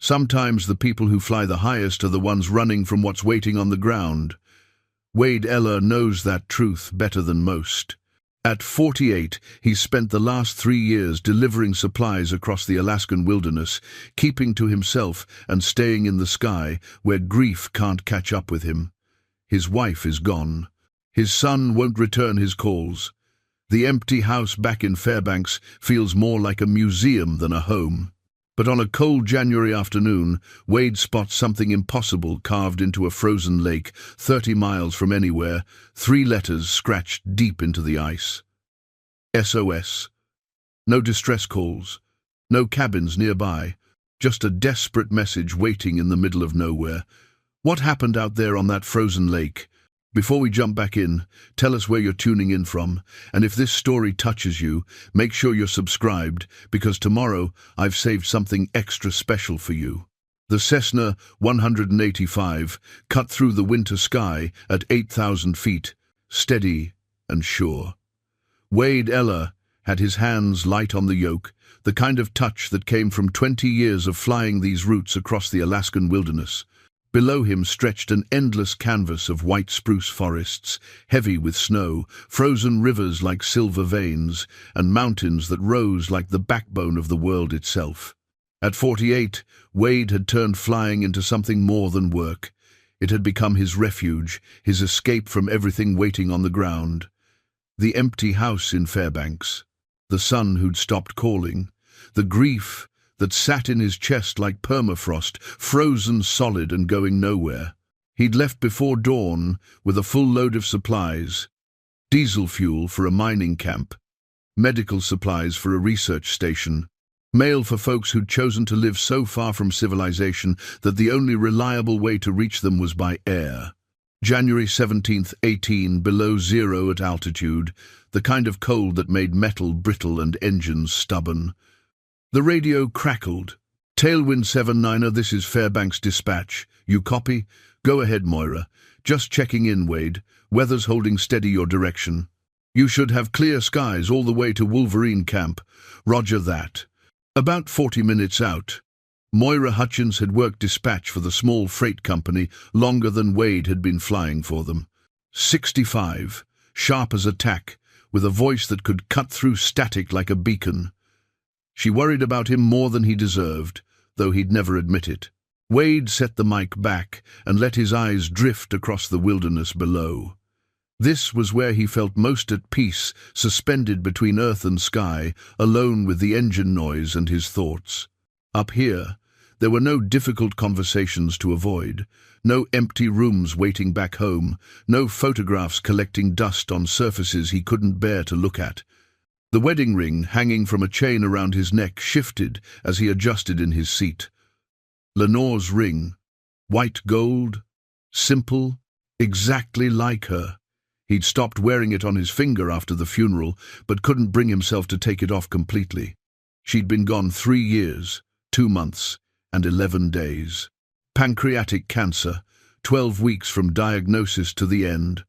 Sometimes the people who fly the highest are the ones running from what's waiting on the ground. Wade Eller knows that truth better than most. At 48, he spent the last 3 years delivering supplies across the Alaskan wilderness, keeping to himself and staying in the sky where grief can't catch up with him. His wife is gone. His son won't return his calls. The empty house back in Fairbanks feels more like a museum than a home. But on a cold January afternoon, Wade spots something impossible carved into a frozen lake 30 miles from anywhere, 3 letters scratched deep into the ice. SOS. No distress calls, no cabins nearby, just a desperate message waiting in the middle of nowhere. What happened out there on that frozen lake? Before we jump back in, tell us where you're tuning in from, and if this story touches you, make sure you're subscribed, because tomorrow I've saved something extra special for you. The Cessna 185 cut through the winter sky at 8,000 feet, steady and sure. Wade Eller had his hands light on the yoke, the kind of touch that came from 20 years of flying these routes across the Alaskan wilderness. Below him stretched an endless canvas of white spruce forests, heavy with snow, frozen rivers like silver veins, and mountains that rose like the backbone of the world itself. At 48, Wade had turned flying into something more than work. It had become his refuge, his escape from everything waiting on the ground. The empty house in Fairbanks, the son who'd stopped calling, the grief that sat in his chest like permafrost, frozen solid and going nowhere. He'd left before dawn with a full load of supplies, diesel fuel for a mining camp, medical supplies for a research station, mail for folks who'd chosen to live so far from civilization that the only reliable way to reach them was by air. January 17th, 18, below zero at altitude, the kind of cold that made metal brittle and engines stubborn. The radio crackled. Tailwind 79er, this is Fairbanks Dispatch. You copy? Go ahead, Moira. Just checking in, Wade. Weather's holding steady your direction. You should have clear skies all the way to Wolverine Camp. Roger that. About 40 minutes out. Moira Hutchins had worked dispatch for the small freight company longer than Wade had been flying for them. 65, sharp as a tack, with a voice that could cut through static like a beacon. She worried about him more than he deserved, though he'd never admit it. Wade set the mic back and let his eyes drift across the wilderness below. This was where he felt most at peace, suspended between earth and sky, alone with the engine noise and his thoughts. Up here, there were no difficult conversations to avoid, no empty rooms waiting back home, no photographs collecting dust on surfaces he couldn't bear to look at. The wedding ring, hanging from a chain around his neck, shifted as he adjusted in his seat. Lenore's ring, white gold, simple, exactly like her. He'd stopped wearing it on his finger after the funeral, but couldn't bring himself to take it off completely. She'd been gone 3 years, 2 months, and 11 days. Pancreatic cancer, 12 weeks from diagnosis to the end.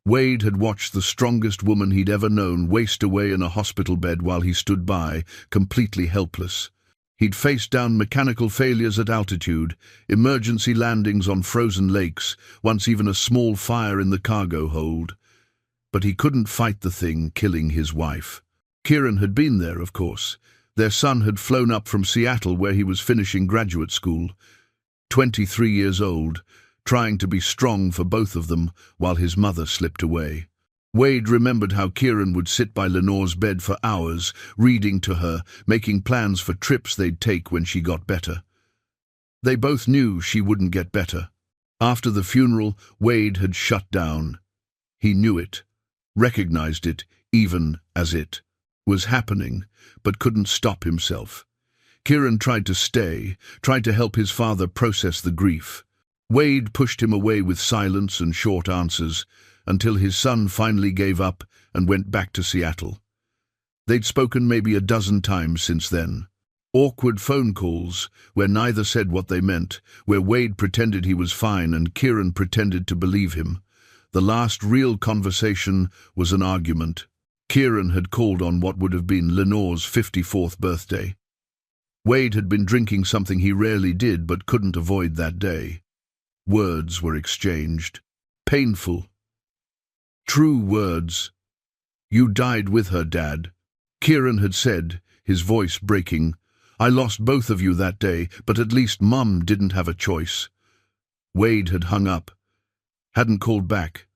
Wade had watched the strongest woman he'd ever known waste away in a hospital bed while he stood by, completely helpless. He'd faced down mechanical failures at altitude, emergency landings on frozen lakes, once even a small fire in the cargo hold. But he couldn't fight the thing killing his wife. Kieran had been there, of course. Their son had flown up from Seattle where he was finishing graduate school. 23 years old, trying to be strong for both of them while his mother slipped away. Wade remembered how Kieran would sit by Lenore's bed for hours, reading to her, making plans for trips they'd take when she got better. They both knew she wouldn't get better. After the funeral, Wade had shut down. He knew it, recognized it, even as it was happening, but couldn't stop himself. Kieran tried to stay, tried to help his father process the grief. Wade pushed him away with silence and short answers, until his son finally gave up and went back to Seattle. They'd spoken maybe a dozen times since then. Awkward phone calls, where neither said what they meant, where Wade pretended he was fine and Kieran pretended to believe him. The last real conversation was an argument. Kieran had called on what would have been Lenore's 54th birthday. Wade had been drinking something he rarely did but couldn't avoid that day. Words were exchanged. Painful. True words. "You died with her, Dad," Kieran had said, his voice breaking. "I lost both of you that day, but at least Mum didn't have a choice." Wade had hung up. Hadn't called back.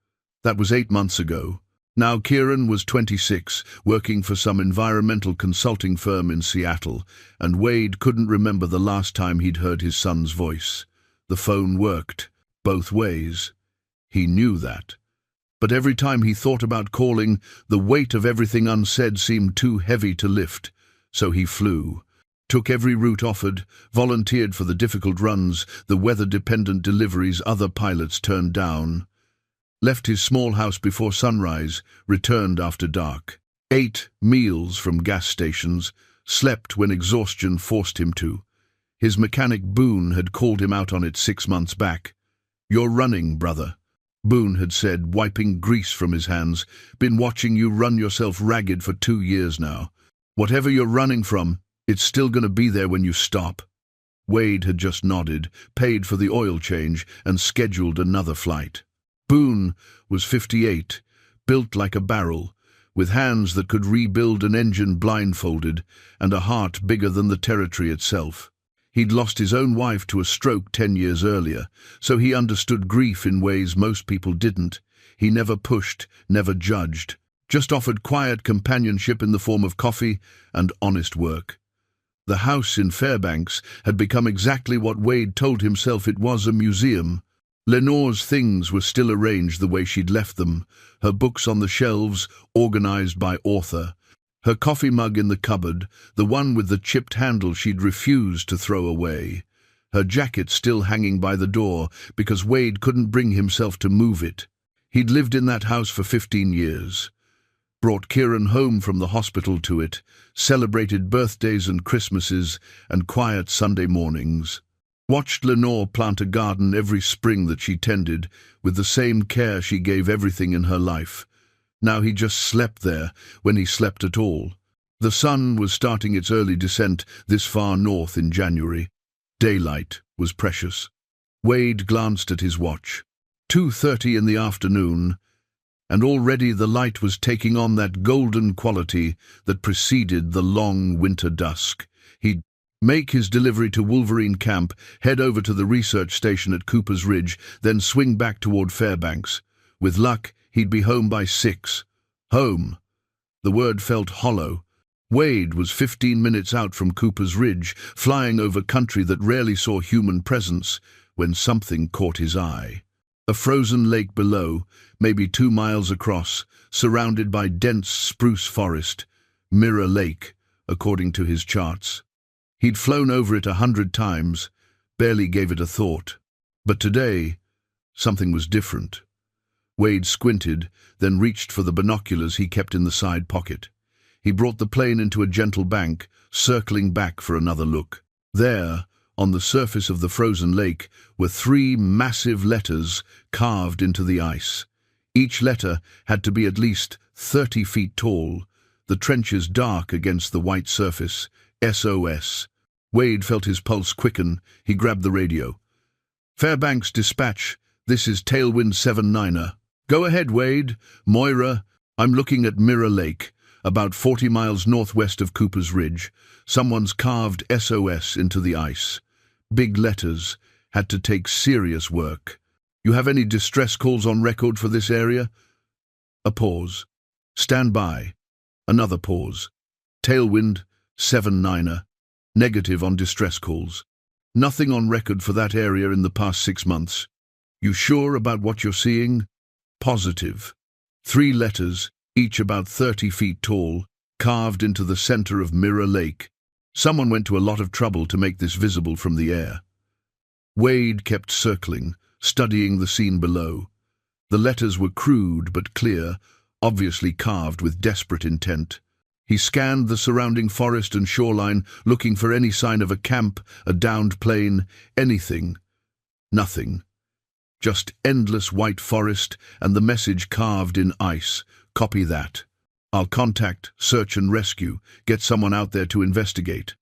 That was 8 months ago. Now Kieran was 26, working for some environmental consulting firm in Seattle, and Wade couldn't remember the last time he'd heard his son's voice. The phone worked, both ways. He knew that. But every time he thought about calling, the weight of everything unsaid seemed too heavy to lift. So he flew. Took every route offered, volunteered for the difficult runs, the weather-dependent deliveries other pilots turned down. Left his small house before sunrise, returned after dark. Ate meals from gas stations, slept when exhaustion forced him to. His mechanic Boone had called him out on it 6 months back. "You're running, brother," Boone had said, wiping grease from his hands. "Been watching you run yourself ragged for 2 years now. Whatever you're running from, it's still going to be there when you stop." Wade had just nodded, paid for the oil change, and scheduled another flight. Boone was 58, built like a barrel, with hands that could rebuild an engine blindfolded, and a heart bigger than the territory itself. He'd lost his own wife to a stroke 10 years earlier, so he understood grief in ways most people didn't. He never pushed, never judged, just offered quiet companionship in the form of coffee and honest work. The house in Fairbanks had become exactly what Wade told himself it was: a museum. Lenore's things were still arranged the way she'd left them, her books on the shelves, organized by author. Her coffee mug in the cupboard, the one with the chipped handle she'd refused to throw away. Her jacket still hanging by the door because Wade couldn't bring himself to move it. He'd lived in that house for 15 years. Brought Kieran home from the hospital to it, celebrated birthdays and Christmases and quiet Sunday mornings. Watched Lenore plant a garden every spring that she tended, with the same care she gave everything in her life. Now he just slept there, when he slept at all. The sun was starting its early descent this far north in January. Daylight was precious. Wade glanced at his watch. 2:30 in the afternoon, and already the light was taking on that golden quality that preceded the long winter dusk. He'd make his delivery to Wolverine Camp, head over to the research station at Cooper's Ridge, then swing back toward Fairbanks. With luck, he'd be home by 6. Home. The word felt hollow. Wade was 15 minutes out from Cooper's Ridge, flying over country that rarely saw human presence, when something caught his eye. A frozen lake below, maybe 2 miles across, surrounded by dense spruce forest. Mirror Lake, according to his charts. He'd flown over it 100 times, barely gave it a thought. But today, something was different. Wade squinted, then reached for the binoculars he kept in the side pocket. He brought the plane into a gentle bank, circling back for another look. There, on the surface of the frozen lake, were 3 massive letters carved into the ice. Each letter had to be at least 30 feet tall, the trenches dark against the white surface. SOS. Wade felt his pulse quicken. He grabbed the radio. "Fairbanks Dispatch, this is Tailwind 79er. "Go ahead, Wade. Moira, I'm looking at Mirror Lake, about 40 miles northwest of Cooper's Ridge. Someone's carved SOS into the ice. Big letters. Had to take serious work. You have any distress calls on record for this area?" A pause. "Stand by." Another pause. "Tailwind 79er. Negative on distress calls. Nothing on record for that area in the past 6 months. You sure about what you're seeing?" "Positive." 3 letters, each about 30 feet tall, carved into the center of Mirror Lake. Someone went to a lot of trouble to make this visible from the air. Wade kept circling, studying the scene below. The letters were crude but clear, obviously carved with desperate intent. He scanned the surrounding forest and shoreline, looking for any sign of a camp, a downed plane, anything. Nothing. Just endless white forest and the message carved in ice. "Copy that. I'll contact search and rescue, get someone out there to investigate."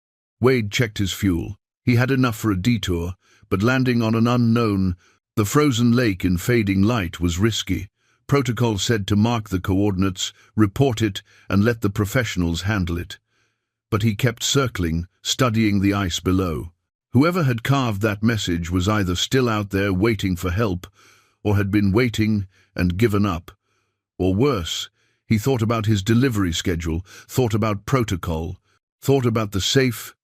Wade checked his fuel. He had enough for a detour, but landing on an unknown, the frozen lake in fading light was risky. Protocol said to mark the coordinates, report it, and let the professionals handle it. But he kept circling, studying the ice below. Whoever had carved that message was either still out there waiting for help, or had been waiting and given up. Or worse, he thought about his delivery schedule, thought about protocol, thought about the safe,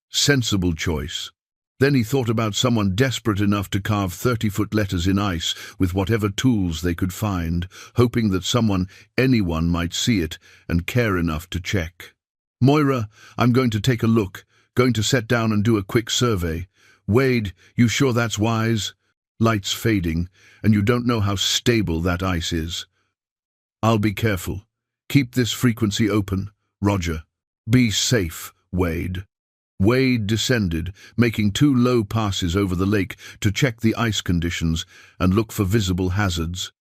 sensible choice. Then he thought about someone desperate enough to carve 30-foot letters in ice with whatever tools they could find, hoping that anyone might see it and care enough to check. Moira, I'm going to take a look, going to set down and do a quick survey. Wade, you sure that's wise? Lights fading, and you don't know how stable that ice is. I'll be careful. Keep this frequency open. Roger. Be safe, Wade. Wade descended, making 2 low passes over the lake to check the ice conditions and look for visible hazards.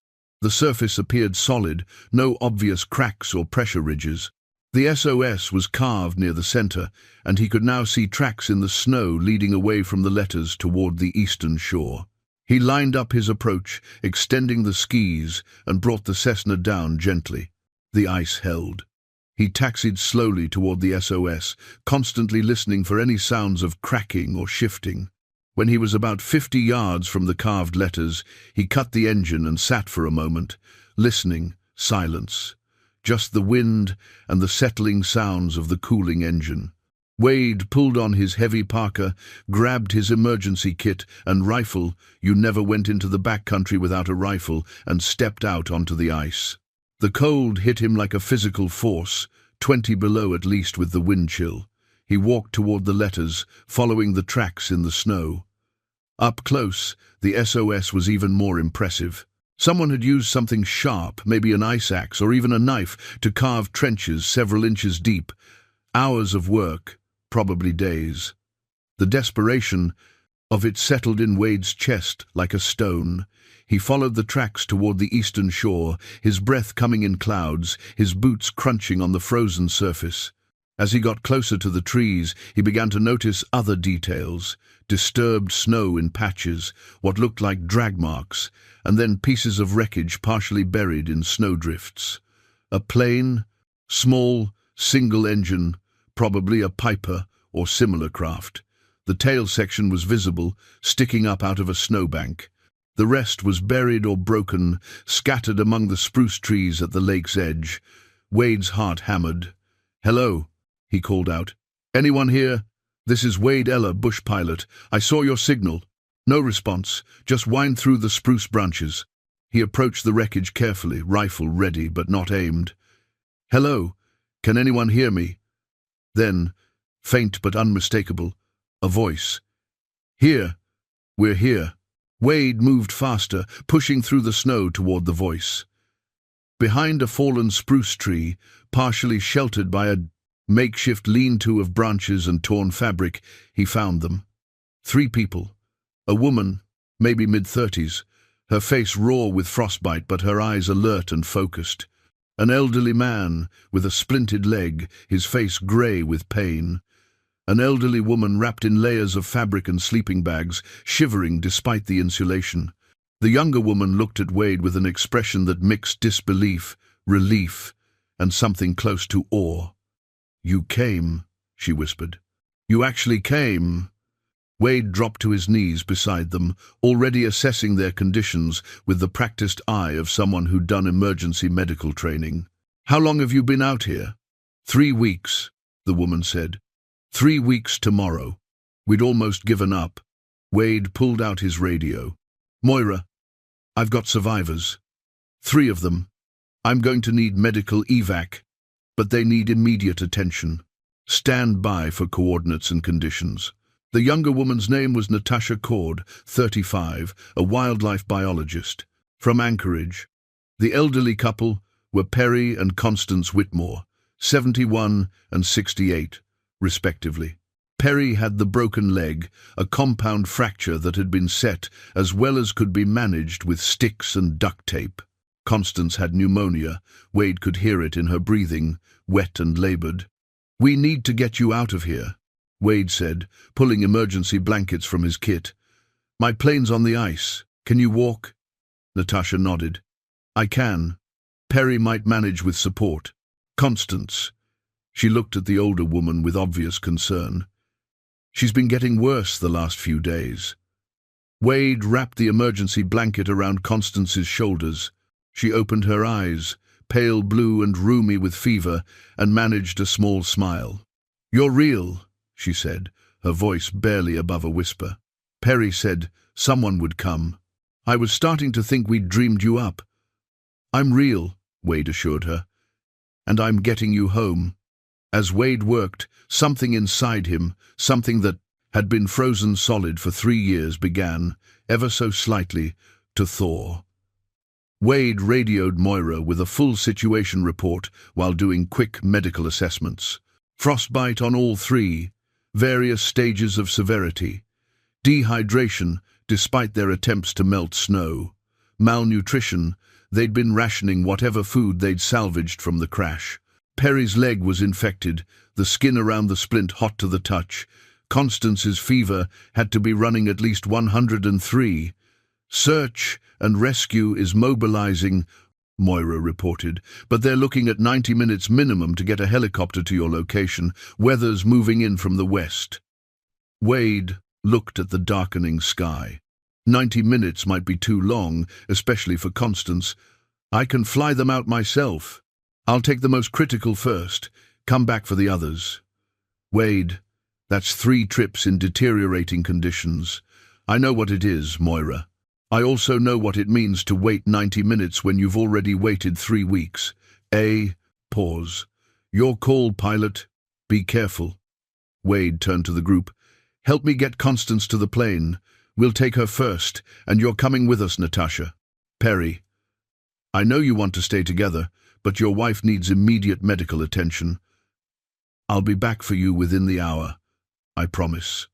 The surface appeared solid, no obvious cracks or pressure ridges. The SOS was carved near the center, and he could now see tracks in the snow leading away from the letters toward the eastern shore. He lined up his approach, extending the skis, and brought the Cessna down gently. The ice held. He taxied slowly toward the SOS, constantly listening for any sounds of cracking or shifting. When he was about 50 yards from the carved letters, he cut the engine and sat for a moment, listening. Silence. Just the wind and the settling sounds of the cooling engine. Wade pulled on his heavy parka, grabbed his emergency kit and rifle. You never went into the backcountry without a rifle, and stepped out onto the ice. The cold hit him like a physical force, 20 below at least with the wind chill. He walked toward the letters, following the tracks in the snow. Up close, the SOS was even more impressive. Someone had used something sharp, maybe an ice axe or even a knife, to carve trenches several inches deep. Hours of work, probably days. The desperation of it settled in Wade's chest like a stone. He followed the tracks toward the eastern shore, his breath coming in clouds, his boots crunching on the frozen surface. As he got closer to the trees, he began to notice other details. Disturbed snow in patches, what looked like drag marks, and then pieces of wreckage partially buried in snowdrifts. A plane, small, single engine, probably a Piper or similar craft. The tail section was visible, sticking up out of a snowbank. The rest was buried or broken, scattered among the spruce trees at the lake's edge. Wade's heart hammered. "Hello," he called out. "Anyone here? This is Wade Eller, bush pilot. I saw your signal." No response, just wind through the spruce branches. He approached the wreckage carefully, rifle ready but not aimed. "Hello, can anyone hear me?" Then, faint but unmistakable, a voice. "Here, we're here." Wade moved faster, pushing through the snow toward the voice. Behind a fallen spruce tree, partially sheltered by a makeshift lean-to of branches and torn fabric, he found them. 3 people. A woman, maybe mid-30s, her face raw with frostbite but her eyes alert and focused. An elderly man with a splinted leg, his face grey with pain. An elderly woman wrapped in layers of fabric and sleeping bags, shivering despite the insulation. The younger woman looked at Wade with an expression that mixed disbelief, relief, and something close to awe. "You came," she whispered. "You actually came." Wade dropped to his knees beside them, already assessing their conditions with the practiced eye of someone who'd done emergency medical training. "How long have you been out here?" 3 weeks, the woman said. 3 weeks tomorrow. We'd almost given up. Wade pulled out his radio. "Moira, I've got survivors. 3 of them. I'm going to need medical evac, but they need immediate attention. Stand by for coordinates and conditions." The younger woman's name was Natasha Cord, 35, a wildlife biologist, from Anchorage. The elderly couple were Perry and Constance Whitmore, 71 and 68, respectively. Perry had the broken leg, a compound fracture that had been set as well as could be managed with sticks and duct tape. Constance had pneumonia. Wade could hear it in her breathing, wet and labored. "We need to get you out of here." Wade said, pulling emergency blankets from his kit. My plane's on the ice. Can you walk? Natasha nodded. I can. Perry might manage with support. Constance. She looked at the older woman with obvious concern. She's been getting worse the last few days. Wade wrapped the emergency blanket around Constance's shoulders. She opened her eyes, pale blue and rheumy with fever, and managed a small smile. You're real, she said, her voice barely above a whisper. Perry said someone would come. I was starting to think we'd dreamed you up. I'm real, Wade assured her, and I'm getting you home. As Wade worked, something inside him, something that had been frozen solid for 3 years, began, ever so slightly, to thaw. Wade radioed Moira with a full situation report while doing quick medical assessments. Frostbite on all 3, various stages of severity. Dehydration, despite their attempts to melt snow. Malnutrition, they'd been rationing whatever food they'd salvaged from the crash. Perry's leg was infected, the skin around the splint hot to the touch. Constance's fever had to be running at least 103. Search and rescue is mobilizing, Moira reported, but they're looking at 90 minutes minimum to get a helicopter to your location. Weather's moving in from the west. Wade looked at the darkening sky. 90 minutes might be too long, especially for Constance. I can fly them out myself. I'll take the most critical first. Come back for the others. Wade, that's 3 trips in deteriorating conditions. I know what it is, Moira. I also know what it means to wait 90 minutes when you've already waited 3 weeks. Pause. Your call, pilot. Be careful. Wade turned to the group. Help me get Constance to the plane. We'll take her first, and you're coming with us, Natasha. Perry. I know you want to stay together, but your wife needs immediate medical attention. I'll be back for you within the hour. I promise.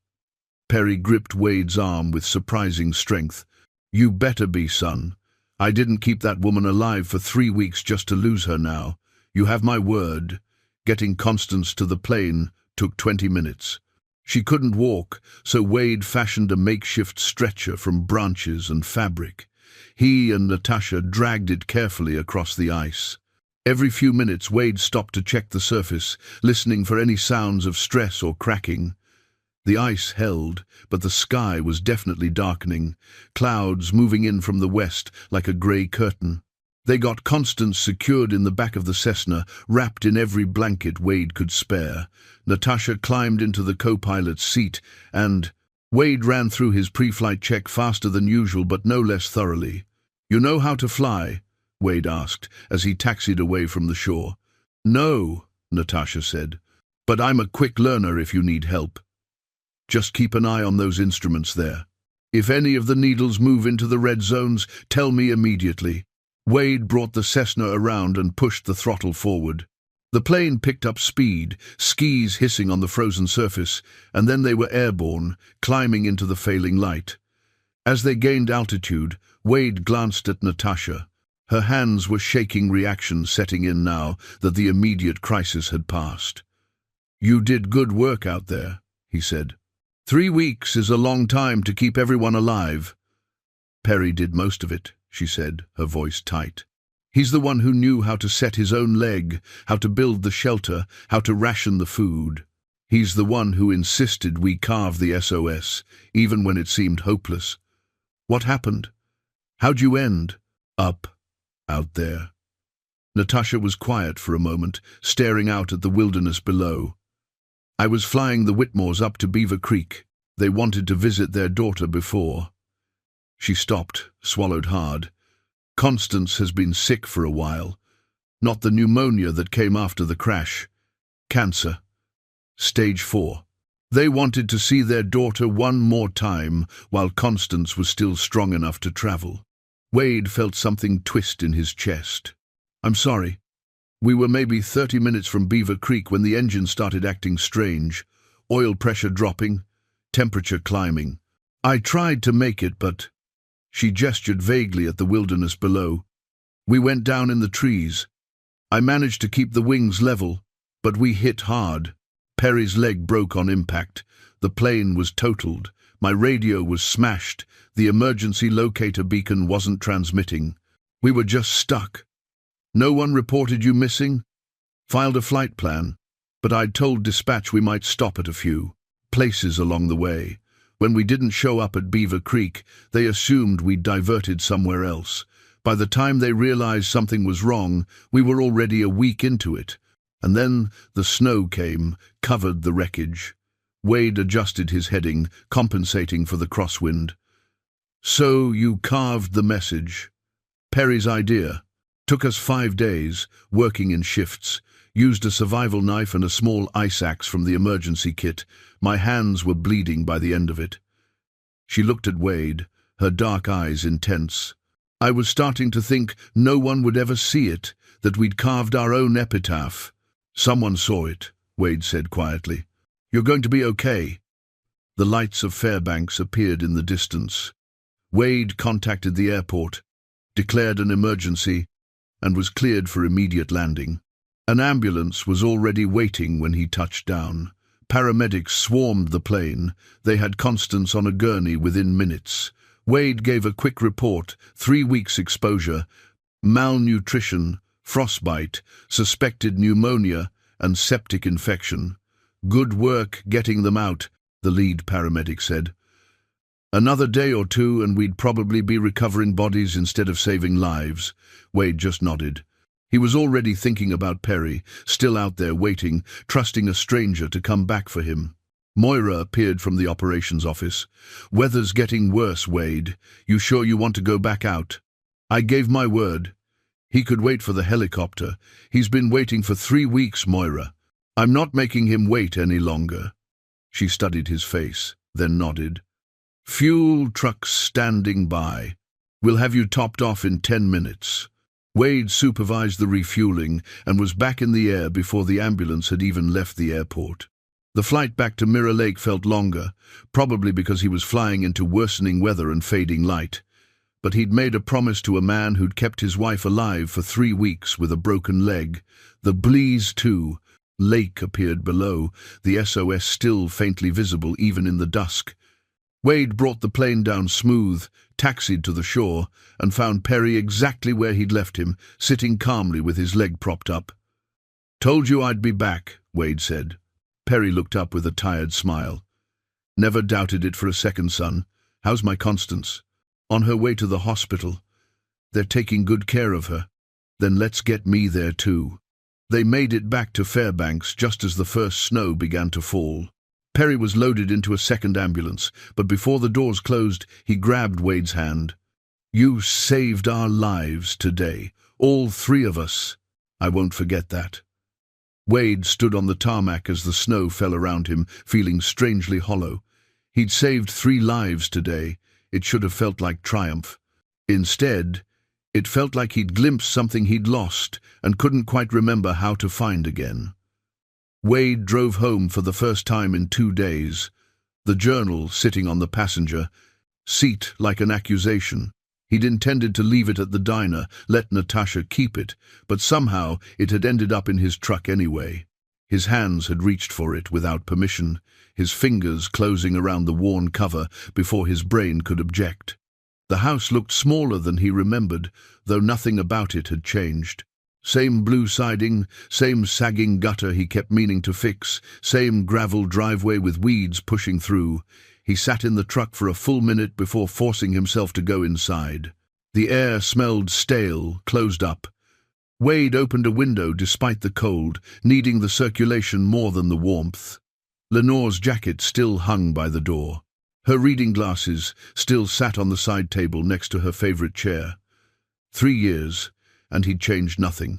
Perry gripped Wade's arm with surprising strength. You better be, son. I didn't keep that woman alive for 3 weeks just to lose her now. You have my word. Getting Constance to the plane took 20 minutes. She couldn't walk, so Wade fashioned a makeshift stretcher from branches and fabric. He and Natasha dragged it carefully across the ice. Every few minutes, Wade stopped to check the surface, listening for any sounds of stress or cracking. The ice held, but the sky was definitely darkening, clouds moving in from the west like a grey curtain. They got Constance secured in the back of the Cessna, wrapped in every blanket Wade could spare. Natasha climbed into the co-pilot's seat, and Wade ran through his pre-flight check faster than usual, but no less thoroughly. You know how to fly? Wade asked, as he taxied away from the shore. No, Natasha said, but I'm a quick learner if you need help. Just keep an eye on those instruments there. If any of the needles move into the red zones, tell me immediately. Wade brought the Cessna around and pushed the throttle forward. The plane picked up speed, skis hissing on the frozen surface, and then they were airborne, climbing into the failing light. As they gained altitude, Wade glanced at Natasha. Her hands were shaking, reaction setting in now that the immediate crisis had passed. You did good work out there, he said. 3 weeks is a long time to keep everyone alive. Perry did most of it, she said, her voice tight. He's the one who knew how to set his own leg, how to build the shelter, how to ration the food. He's the one who insisted we carve the SOS, even when it seemed hopeless. What happened? How'd you end? Up, out there. Natasha was quiet for a moment, staring out at the wilderness below. I was flying the Whitmores up to Beaver Creek. They wanted to visit their daughter before. She stopped, swallowed hard. Constance has been sick for a while. Not the pneumonia that came after the crash. Cancer. Stage 4. They wanted to see their daughter one more time while Constance was still strong enough to travel. Wade felt something twist in his chest. I'm sorry. We were maybe 30 minutes from Beaver Creek when the engine started acting strange. Oil pressure dropping, temperature climbing. I tried to make it, but... She gestured vaguely at the wilderness below. We went down in the trees. I managed to keep the wings level, but we hit hard. Perry's leg broke on impact. The plane was totaled. My radio was smashed. The emergency locator beacon wasn't transmitting. We were just stuck. No one reported you missing? Filed a flight plan, but I'd told dispatch we might stop at a few places along the way. When we didn't show up at Beaver Creek, they assumed we'd diverted somewhere else. By the time they realized something was wrong, we were already a week into it. And then the snow came, covered the wreckage. Wade adjusted his heading, compensating for the crosswind. So you carved the message. Perry's idea. Took us 5 days, working in shifts. Used a survival knife and a small ice axe from the emergency kit. My hands were bleeding by the end of it. She looked at Wade, her dark eyes intense. I was starting to think no one would ever see it, that we'd carved our own epitaph. Someone saw it, Wade said quietly. You're going to be okay. The lights of Fairbanks appeared in the distance. Wade contacted the airport, declared an emergency, and was cleared for immediate landing. An ambulance was already waiting when he touched down. Paramedics swarmed the plane. They had Constance on a gurney within minutes. Wade gave a quick report: 3 weeks exposure, malnutrition, frostbite, suspected pneumonia, and septic infection. Good work getting them out, the lead paramedic said. Another day or two and we'd probably be recovering bodies instead of saving lives. Wade just nodded. He was already thinking about Perry, still out there waiting, trusting a stranger to come back for him. Moira appeared from the operations office. Weather's getting worse, Wade. You sure you want to go back out? I gave my word. He could wait for the helicopter. He's been waiting for 3 weeks, Moira. I'm not making him wait any longer. She studied his face, then nodded. Fuel trucks standing by. We'll have you topped off in 10 minutes. Wade supervised the refueling and was back in the air before the ambulance had even left the airport. The flight back to Mirror Lake felt longer, probably because he was flying into worsening weather and fading light. But he'd made a promise to a man who'd kept his wife alive for 3 weeks with a broken leg. The Blees, too. Lake appeared below, the SOS still faintly visible even in the dusk. Wade brought the plane down smooth, taxied to the shore, and found Perry exactly where he'd left him, sitting calmly with his leg propped up. Told you I'd be back, Wade said. Perry looked up with a tired smile. Never doubted it for a second, son. How's my Constance? On her way to the hospital. They're taking good care of her. Then let's get me there too. They made it back to Fairbanks just as the first snow began to fall. Perry was loaded into a second ambulance, but before the doors closed, he grabbed Wade's hand. You saved our lives today, all 3 of us. I won't forget that. Wade stood on the tarmac as the snow fell around him, feeling strangely hollow. He'd saved 3 lives today. It should have felt like triumph. Instead, it felt like he'd glimpsed something he'd lost and couldn't quite remember how to find again. Wade drove home for the first time in 2 days, the journal sitting on the passenger seat like an accusation. He'd intended to leave it at the diner, let Natasha keep it, but somehow it had ended up in his truck anyway. His hands had reached for it without permission, his fingers closing around the worn cover before his brain could object. The house looked smaller than he remembered, though nothing about it had changed. Same blue siding, same sagging gutter he kept meaning to fix, same gravel driveway with weeds pushing through. He sat in the truck for a full minute before forcing himself to go inside. The air smelled stale, closed up. Wade opened a window despite the cold, needing the circulation more than the warmth. Lenore's jacket still hung by the door. Her reading glasses still sat on the side table next to her favorite chair. 3 years, and he'd changed nothing.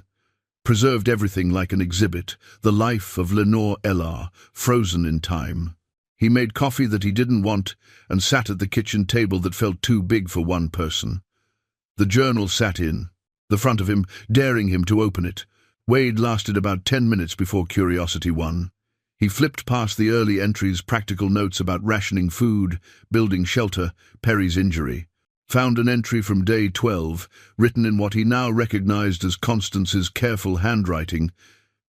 Preserved everything like an exhibit, the life of Lenore Ellar, frozen in time. He made coffee that he didn't want and sat at the kitchen table that felt too big for one person. The journal sat in, the front of him, daring him to open it. Wade lasted about 10 minutes before curiosity won. He flipped past the early entries, practical notes about rationing food, building shelter, Perry's injury. Found an entry from day 12, written in what he now recognized as Constance's careful handwriting.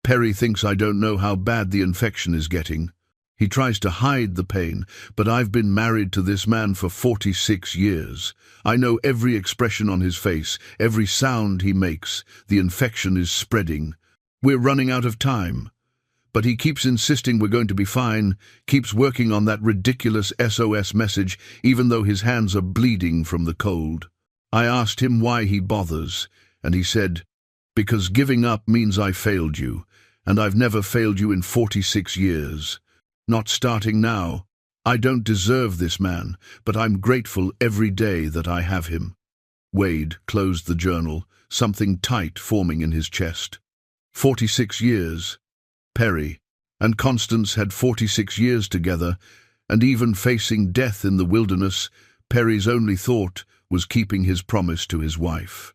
Perry thinks I don't know how bad the infection is getting. He tries to hide the pain, but I've been married to this man for 46 years. I know every expression on his face, every sound he makes. The infection is spreading. We're running out of time. But he keeps insisting we're going to be fine, keeps working on that ridiculous SOS message, even though his hands are bleeding from the cold. I asked him why he bothers, and he said, "Because giving up means I failed you, and I've never failed you in 46 years. Not starting now. I don't deserve this man, but I'm grateful every day that I have him." Wade closed the journal, something tight forming in his chest. 46 years. Perry and Constance had 46 years together, and even facing death in the wilderness, Perry's only thought was keeping his promise to his wife.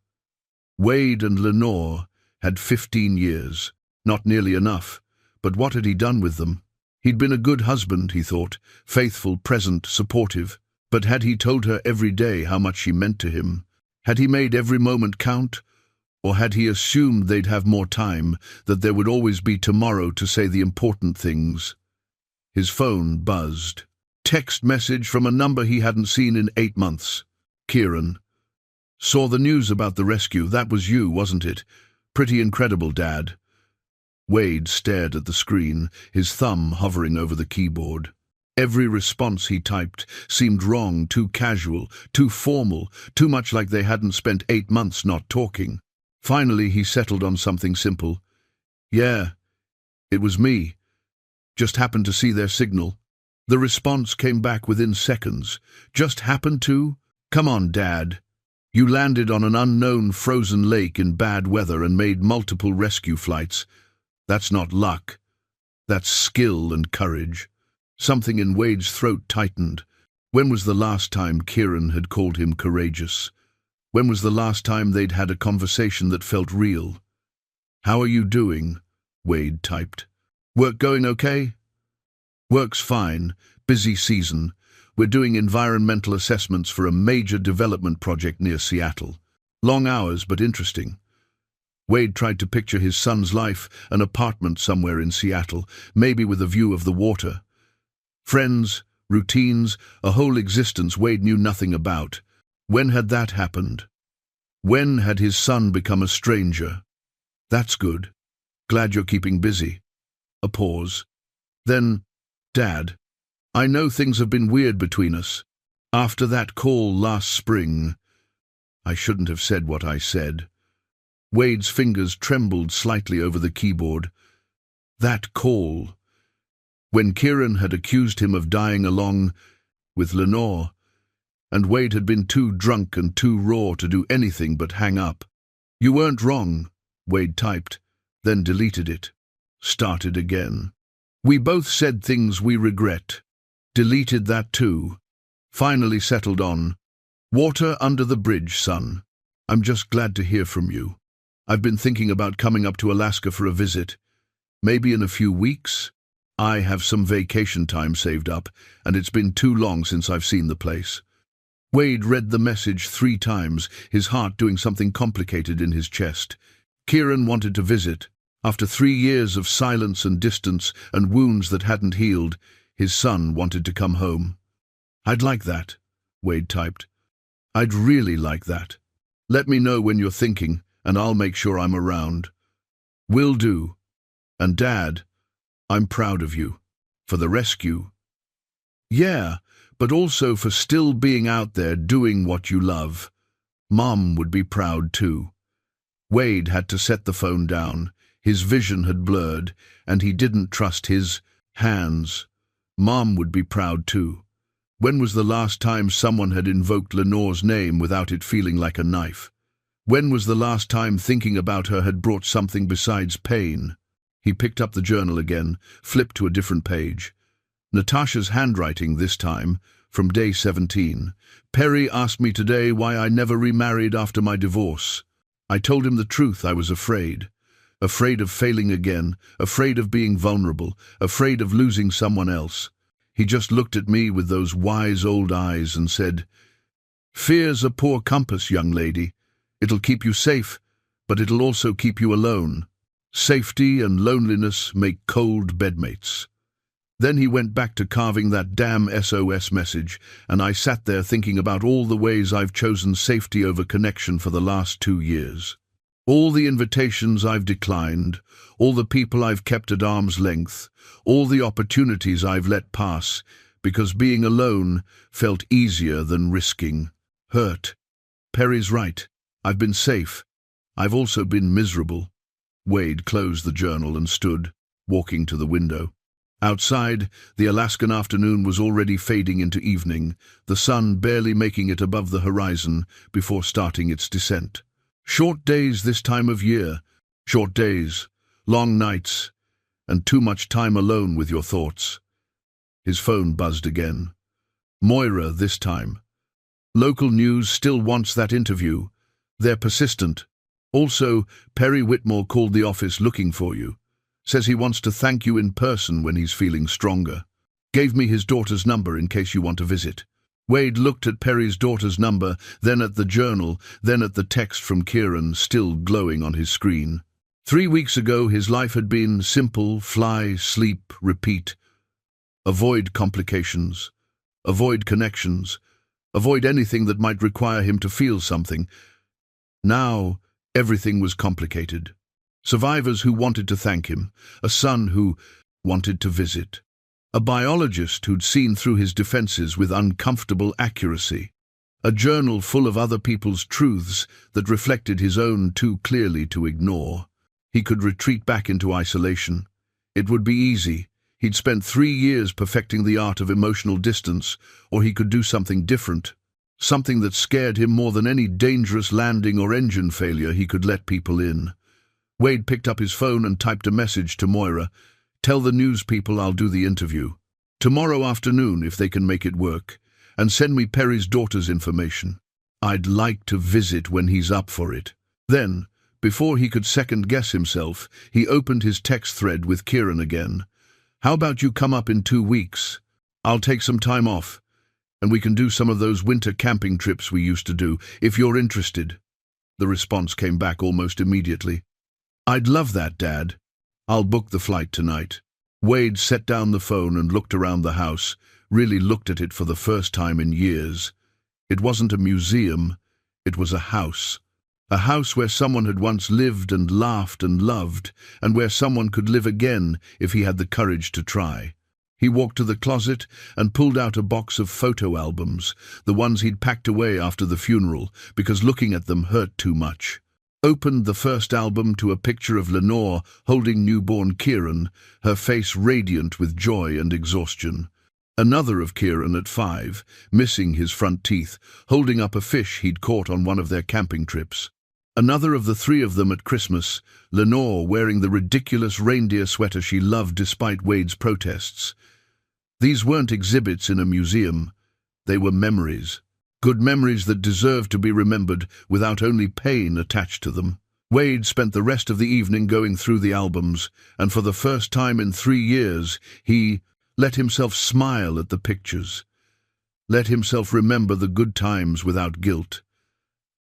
Wade and Lenore had 15 years, not nearly enough, but what had he done with them? He'd been a good husband, he thought, faithful, present, supportive, but had he told her every day how much she meant to him? Had he made every moment count? Or had he assumed they'd have more time, that there would always be tomorrow to say the important things? His phone buzzed. Text message from a number he hadn't seen in 8 months. Kieran. "Saw the news about the rescue. That was you, wasn't it? Pretty incredible, Dad." Wade stared at the screen, his thumb hovering over the keyboard. Every response he typed seemed wrong, too casual, too formal, too much like they hadn't spent 8 months not talking. Finally, he settled on something simple. "Yeah, it was me. Just happened to see their signal." The response came back within seconds. "Just happened to? Come on, Dad. You landed on an unknown frozen lake in bad weather and made multiple rescue flights. That's not luck. That's skill and courage." Something in Wade's throat tightened. When was the last time Kieran had called him courageous? When was the last time they'd had a conversation that felt real? "How are you doing?" Wade typed. "Work going okay?" "Work's fine. Busy season. We're doing environmental assessments for a major development project near Seattle. Long hours, but interesting." Wade tried to picture his son's life, an apartment somewhere in Seattle, maybe with a view of the water. Friends, routines, a whole existence Wade knew nothing about. When had that happened? When had his son become a stranger? "That's good. Glad you're keeping busy." A pause. Then, "Dad, I know things have been weird between us. After that call last spring." I shouldn't have said what I said. Wade's fingers trembled slightly over the keyboard. That call. When Kieran had accused him of dying along with Lenore, and Wade had been too drunk and too raw to do anything but hang up. "You weren't wrong," Wade typed, then deleted it. Started again. "We both said things we regret." Deleted that too. Finally settled on, "Water under the bridge, son. I'm just glad to hear from you. I've been thinking about coming up to Alaska for a visit. Maybe in a few weeks? I have some vacation time saved up, and it's been too long since I've seen the place." Wade read the message 3 times, his heart doing something complicated in his chest. Kieran wanted to visit. After 3 years of silence and distance and wounds that hadn't healed, his son wanted to come home. "I'd like that," Wade typed. "I'd really like that. Let me know when you're thinking, and I'll make sure I'm around." "Will do. And Dad, I'm proud of you. For the rescue." "Yeah, but also for still being out there doing what you love. Mom would be proud too." Wade had to set the phone down. His vision had blurred, and he didn't trust his hands. Mom would be proud too. When was the last time someone had invoked Lenore's name without it feeling like a knife? When was the last time thinking about her had brought something besides pain? He picked up the journal again, flipped to a different page. Natasha's handwriting this time, from day 17. "Perry asked me today why I never remarried after my divorce. I told him the truth. I was afraid. Afraid of failing again, afraid of being vulnerable, afraid of losing someone else. He just looked at me with those wise old eyes and said, 'Fear's a poor compass, young lady. It'll keep you safe, but it'll also keep you alone.' Safety and loneliness make cold bedmates. Then he went back to carving that damn SOS message, and I sat there thinking about all the ways I've chosen safety over connection for the last 2 years. All the invitations I've declined, all the people I've kept at arm's length, all the opportunities I've let pass, because being alone felt easier than risking hurt. Perry's right. I've been safe. I've also been miserable. Wade closed the journal and stood, walking to the window. Outside, the Alaskan afternoon was already fading into evening, the sun barely making it above the horizon before starting its descent. Short days this time of year, short days, long nights, and too much time alone with your thoughts. His phone buzzed again. Moira this time. Local news still wants that interview. They're persistent. Also, Perry Whitmore called the office looking for you. Says he wants to thank you in person when he's feeling stronger. Gave me his daughter's number in case you want to visit. Wade looked at Perry's daughter's number, then at the journal, then at the text from Kieran still glowing on his screen. 3 weeks ago his life had been simple: fly, sleep, repeat. Avoid complications. Avoid connections. Avoid anything that might require him to feel something. Now everything was complicated. Survivors who wanted to thank him, a son who wanted to visit, a biologist who'd seen through his defenses with uncomfortable accuracy, a journal full of other people's truths that reflected his own too clearly to ignore. He could retreat back into isolation. It would be easy. He'd spent 3 years perfecting the art of emotional distance, or he could do something different, something that scared him more than any dangerous landing or engine failure he could let people in. Wade picked up his phone and typed a message to Moira. Tell the news people I'll do the interview. Tomorrow afternoon, if they can make it work. And send me Perry's daughter's information. I'd like to visit when he's up for it. Then, before he could second-guess himself, he opened his text thread with Kieran again. How about you come up in 2 weeks? I'll take some time off, and we can do some of those winter camping trips we used to do, if you're interested. The response came back almost immediately. I'd love that, Dad. I'll book the flight tonight. Wade set down the phone and looked around the house, really looked at it for the first time in years. It wasn't a museum, it was a house. A house where someone had once lived and laughed and loved, and where someone could live again if he had the courage to try. He walked to the closet and pulled out a box of photo albums, the ones he'd packed away after the funeral, because looking at them hurt too much. Opened the first album to a picture of Lenore holding newborn Kieran, her face radiant with joy and exhaustion. Another of Kieran at 5, missing his front teeth, holding up a fish he'd caught on one of their camping trips. Another of the 3 of them at Christmas, Lenore wearing the ridiculous reindeer sweater she loved despite Wade's protests. These weren't exhibits in a museum, they were memories. Good memories that deserved to be remembered without only pain attached to them. Wade spent the rest of the evening going through the albums, and for the first time in 3 years, he let himself smile at the pictures. Let himself remember the good times without guilt.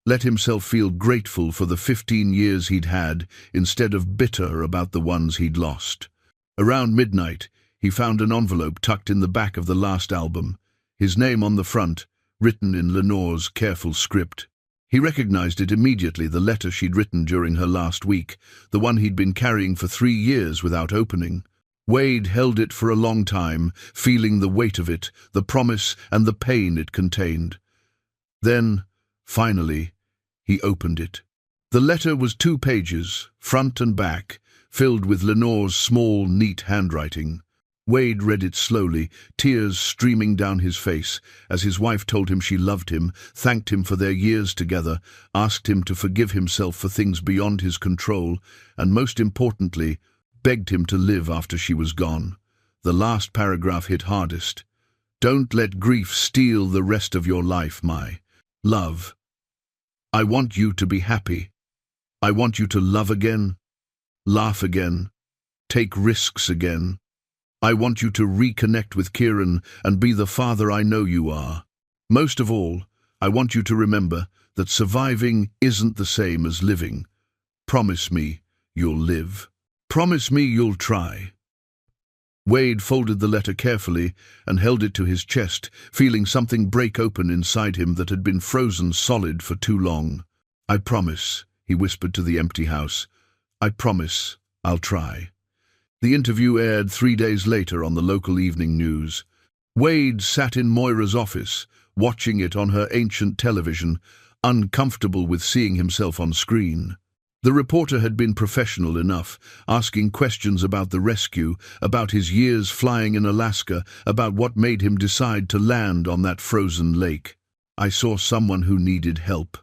Let himself feel grateful for the 15 years he'd had, instead of bitter about the ones he'd lost. Around midnight, he found an envelope tucked in the back of the last album, his name on the front, written in Lenore's careful script. He recognized it immediately, the letter she'd written during her last week, the one he'd been carrying for 3 years without opening. Wade held it for a long time, feeling the weight of it, the promise and the pain it contained. Then, finally, he opened it. The letter was 2 pages, front and back, filled with Lenore's small, neat handwriting. Wade read it slowly, tears streaming down his face, as his wife told him she loved him, thanked him for their years together, asked him to forgive himself for things beyond his control, and most importantly, begged him to live after she was gone. The last paragraph hit hardest. Don't let grief steal the rest of your life, my love. I want you to be happy. I want you to love again, laugh again, take risks again. I want you to reconnect with Kieran and be the father I know you are. Most of all, I want you to remember that surviving isn't the same as living. Promise me you'll live. Promise me you'll try." Wade folded the letter carefully and held it to his chest, feeling something break open inside him that had been frozen solid for too long. "I promise," he whispered to the empty house. "I promise I'll try." The interview aired 3 days later on the local evening news. Wade sat in Moira's office, watching it on her ancient television, uncomfortable with seeing himself on screen. The reporter had been professional enough, asking questions about the rescue, about his years flying in Alaska, about what made him decide to land on that frozen lake. "I saw someone who needed help,"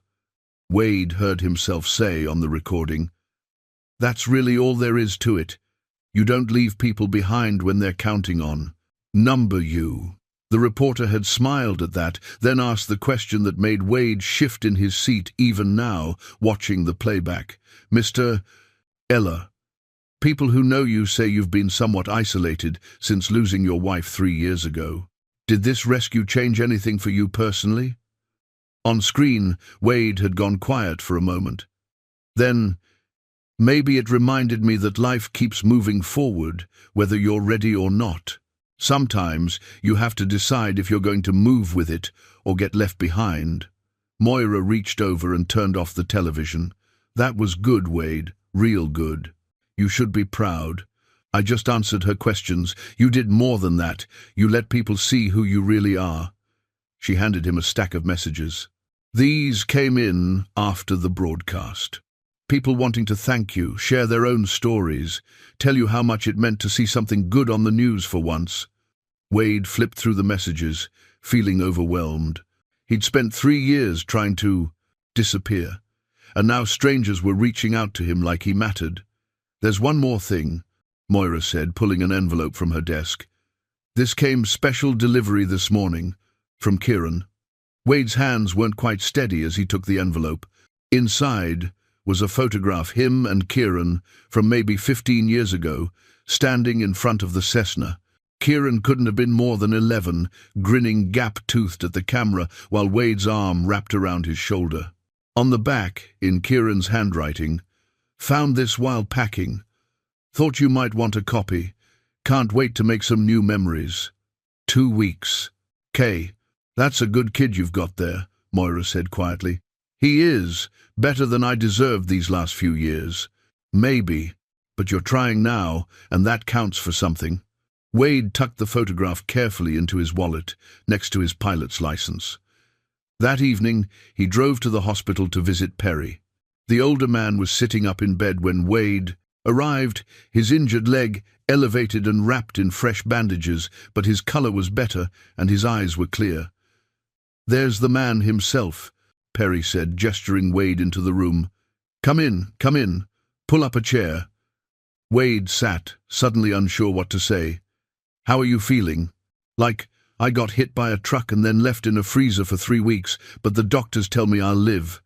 Wade heard himself say on the recording. "That's really all there is to it. You don't leave people behind when they're counting on you." The reporter had smiled at that, then asked the question that made Wade shift in his seat even now, watching the playback. "Mr. Ella, people who know you say you've been somewhat isolated since losing your wife 3 years ago. Did this rescue change anything for you personally?" On screen, Wade had gone quiet for a moment. Then, "Maybe it reminded me that life keeps moving forward, whether you're ready or not. Sometimes you have to decide if you're going to move with it or get left behind." Moira reached over and turned off the television. "That was good, Wade, real good. You should be proud. I just answered her questions. You did more than that. You let people see who you really are." She handed him a stack of messages. These came in after the broadcast. People wanting to thank you, share their own stories, tell you how much it meant to see something good on the news for once. Wade flipped through the messages, feeling overwhelmed. He'd spent 3 years trying to disappear, and now strangers were reaching out to him like he mattered. "There's one more thing," Moira said, pulling an envelope from her desk. "This came special delivery this morning, from Kieran." Wade's hands weren't quite steady as he took the envelope. Inside was a photograph, him and Kieran, from maybe 15 years ago, standing in front of the Cessna. Kieran couldn't have been more than 11, grinning gap-toothed at the camera while Wade's arm wrapped around his shoulder. On the back, in Kieran's handwriting, "Found this while packing. Thought you might want a copy. Can't wait to make some new memories. 2 weeks. Kay, that's a good kid you've got there," Moira said quietly. "He is. Better than I deserved these last few years. Maybe. But you're trying now, and that counts for something." Wade tucked the photograph carefully into his wallet, next to his pilot's license. That evening, he drove to the hospital to visit Perry. The older man was sitting up in bed when Wade arrived, his injured leg elevated and wrapped in fresh bandages, but his color was better and his eyes were clear. "There's the man himself," Perry said, gesturing Wade into the room. Come in. Pull up a chair." Wade sat, suddenly unsure what to say. "How are you feeling?" "Like I got hit by a truck and then left in a freezer for 3 weeks, but the doctors tell me I'll live."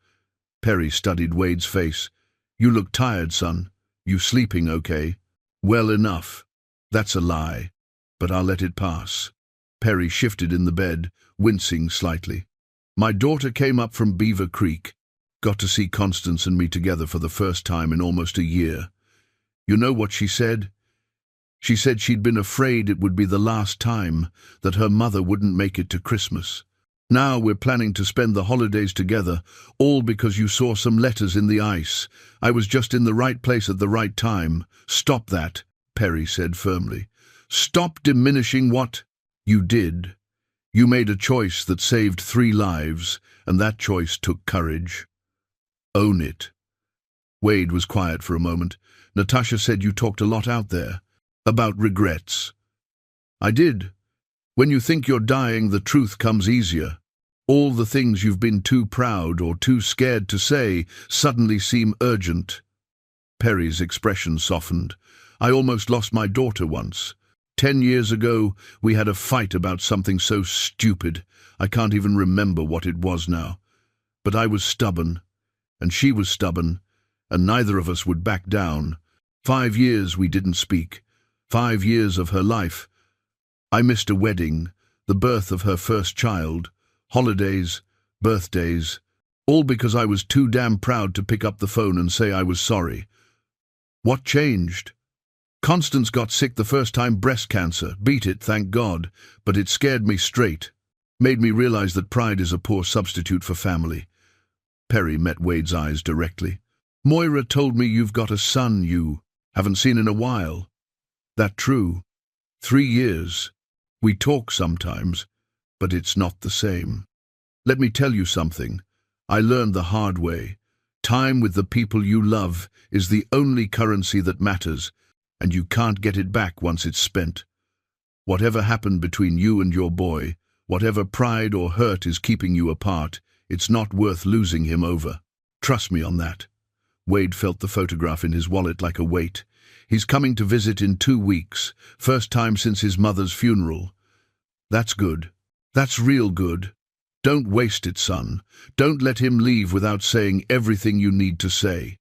Perry studied Wade's face. "You look tired, son. You sleeping okay?" "Well enough." "That's a lie, but I'll let it pass." Perry shifted in the bed, wincing slightly. "My daughter came up from Beaver Creek. Got to see Constance and me together for the first time in almost a year. You know what she said? She said she'd been afraid it would be the last time, that her mother wouldn't make it to Christmas. Now we're planning to spend the holidays together, all because you saw some letters in the ice. I was just in the right place at the right time." "Stop that," Perry said firmly. "Stop diminishing what you did. You made a choice that saved 3 lives, and that choice took courage. Own it." Wade was quiet for a moment. "Natasha said you talked a lot out there. About regrets." "I did. When you think you're dying, the truth comes easier. All the things you've been too proud or too scared to say suddenly seem urgent." Perry's expression softened. "I almost lost my daughter once. 10 years ago, we had a fight about something so stupid. I can't even remember what it was now. But I was stubborn, and she was stubborn, and neither of us would back down. 5 years we didn't speak. 5 years of her life. I missed a wedding, the birth of her first child, holidays, birthdays, all because I was too damn proud to pick up the phone and say I was sorry. What changed? Constance got sick the first time, breast cancer. Beat it, thank God, but it scared me straight. Made me realize that pride is a poor substitute for family. Perry met Wade's eyes directly. Moira told me you've got a son you haven't seen in a while. That true? 3 years. We talk sometimes, but it's not the same. Let me tell you something. I learned the hard way. Time with the people you love is the only currency that matters, and you can't get it back once it's spent. Whatever happened between you and your boy, whatever pride or hurt is keeping you apart, it's not worth losing him over. Trust me on that. Wade felt the photograph in his wallet like a weight. He's coming to visit in 2 weeks, first time since his mother's funeral. That's good. That's real good. Don't waste it, son. Don't let him leave without saying everything you need to say.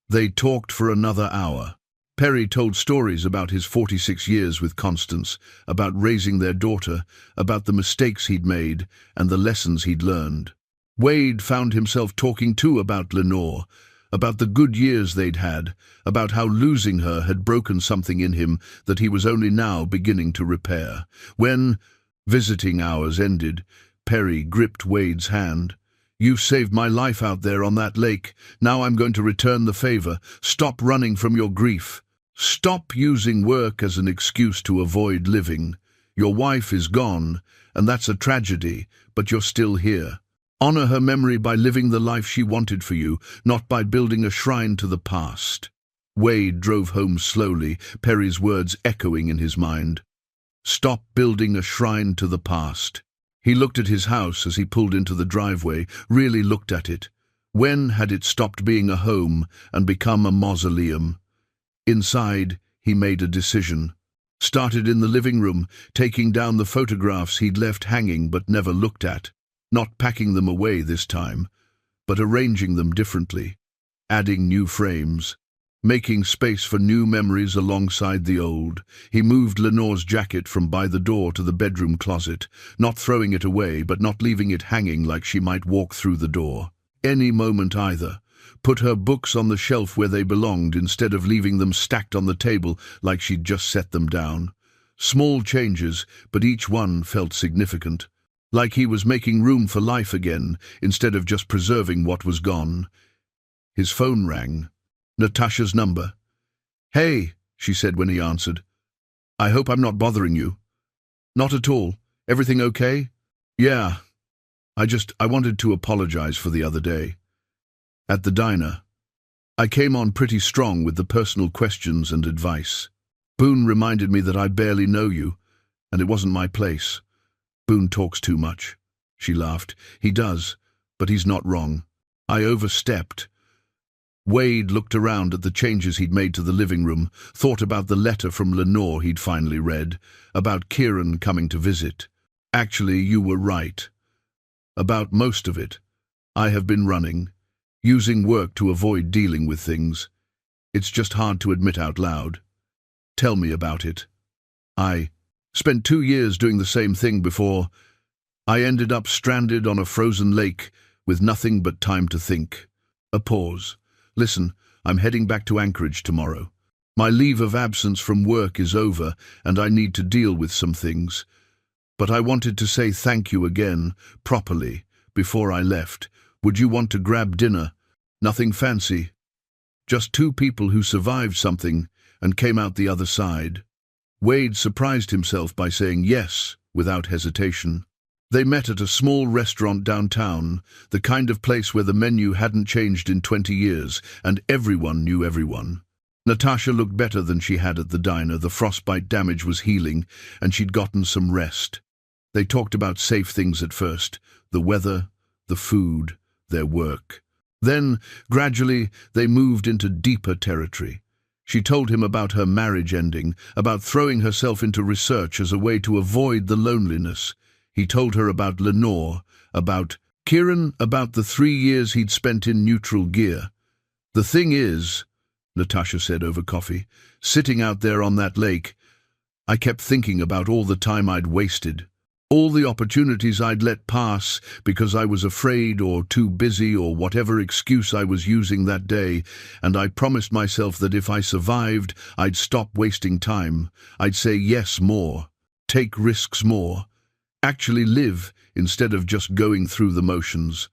They talked for another hour. Perry told stories about his 46 years with Constance, about raising their daughter, about the mistakes he'd made and the lessons he'd learned. Wade found himself talking too about Lenore, about the good years they'd had, about how losing her had broken something in him that he was only now beginning to repair. When visiting hours ended, Perry gripped Wade's hand. "You saved my life out there on that lake. Now I'm going to return the favor. Stop running from your grief. Stop using work as an excuse to avoid living. Your wife is gone, and that's a tragedy, but you're still here. Honor her memory by living the life she wanted for you, not by building a shrine to the past." Wade drove home slowly, Perry's words echoing in his mind. Stop building a shrine to the past. He looked at his house as he pulled into the driveway, really looked at it. When had it stopped being a home and become a mausoleum? Inside, he made a decision. Started in the living room, taking down the photographs he'd left hanging but never looked at. Not packing them away this time, but arranging them differently. Adding new frames. Making space for new memories alongside the old. He moved Lenore's jacket from by the door to the bedroom closet, not throwing it away, but not leaving it hanging like she might walk through the door. Any moment either. Put her books on the shelf where they belonged instead of leaving them stacked on the table like she'd just set them down. Small changes, but each one felt significant. Like he was making room for life again, instead of just preserving what was gone. His phone rang. Natasha's number. "Hey," she said when he answered. "I hope I'm not bothering you." "Not at all. Everything okay?" "Yeah. I wanted to apologize for the other day. At the diner. I came on pretty strong with the personal questions and advice. Boone reminded me that I barely know you, and it wasn't my place. Boone talks too much." She laughed. "He does, but he's not wrong. I overstepped." Wade looked around at the changes he'd made to the living room, thought about the letter from Lenore he'd finally read, about Kieran coming to visit. "Actually, you were right. About most of it. I have been running, using work to avoid dealing with things. It's just hard to admit out loud. Tell me about it. I spent 2 years doing the same thing before. I ended up stranded on a frozen lake with nothing but time to think." A pause. "Listen, I'm heading back to Anchorage tomorrow. My leave of absence from work is over, and I need to deal with some things. But I wanted to say thank you again, properly, before I left. Would you want to grab dinner? Nothing fancy. Just 2 people who survived something and came out the other side." Wade surprised himself by saying yes, without hesitation. They met at a small restaurant downtown, the kind of place where the menu hadn't changed in 20 years, and everyone knew everyone. Natasha looked better than she had at the diner. The frostbite damage was healing, and she'd gotten some rest. They talked about safe things at first, the weather, the food, their work. Then, gradually, they moved into deeper territory. She told him about her marriage ending, about throwing herself into research as a way to avoid the loneliness. He told her about Lenore, about Kieran, about the 3 years he'd spent in neutral gear. "The thing is," Natasha said over coffee, "sitting out there on that lake, I kept thinking about all the time I'd wasted. All the opportunities I'd let pass because I was afraid or too busy or whatever excuse I was using that day, and I promised myself that if I survived, I'd stop wasting time. I'd say yes more, take risks more, actually live instead of just going through the motions.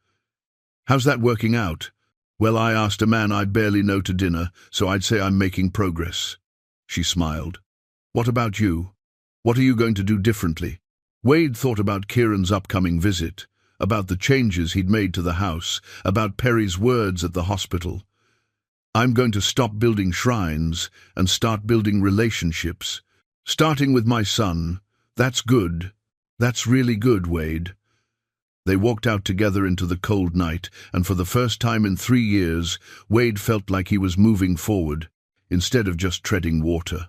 How's that working out? Well, I asked a man I barely know to dinner, so I'd say I'm making progress. She smiled. What about you? What are you going to do differently? Wade thought about Kieran's upcoming visit, about the changes he'd made to the house, about Perry's words at the hospital. I'm going to stop building shrines and start building relationships. Starting with my son. That's good. That's really good, Wade. They walked out together into the cold night, and for the first time in 3 years, Wade felt like he was moving forward, instead of just treading water.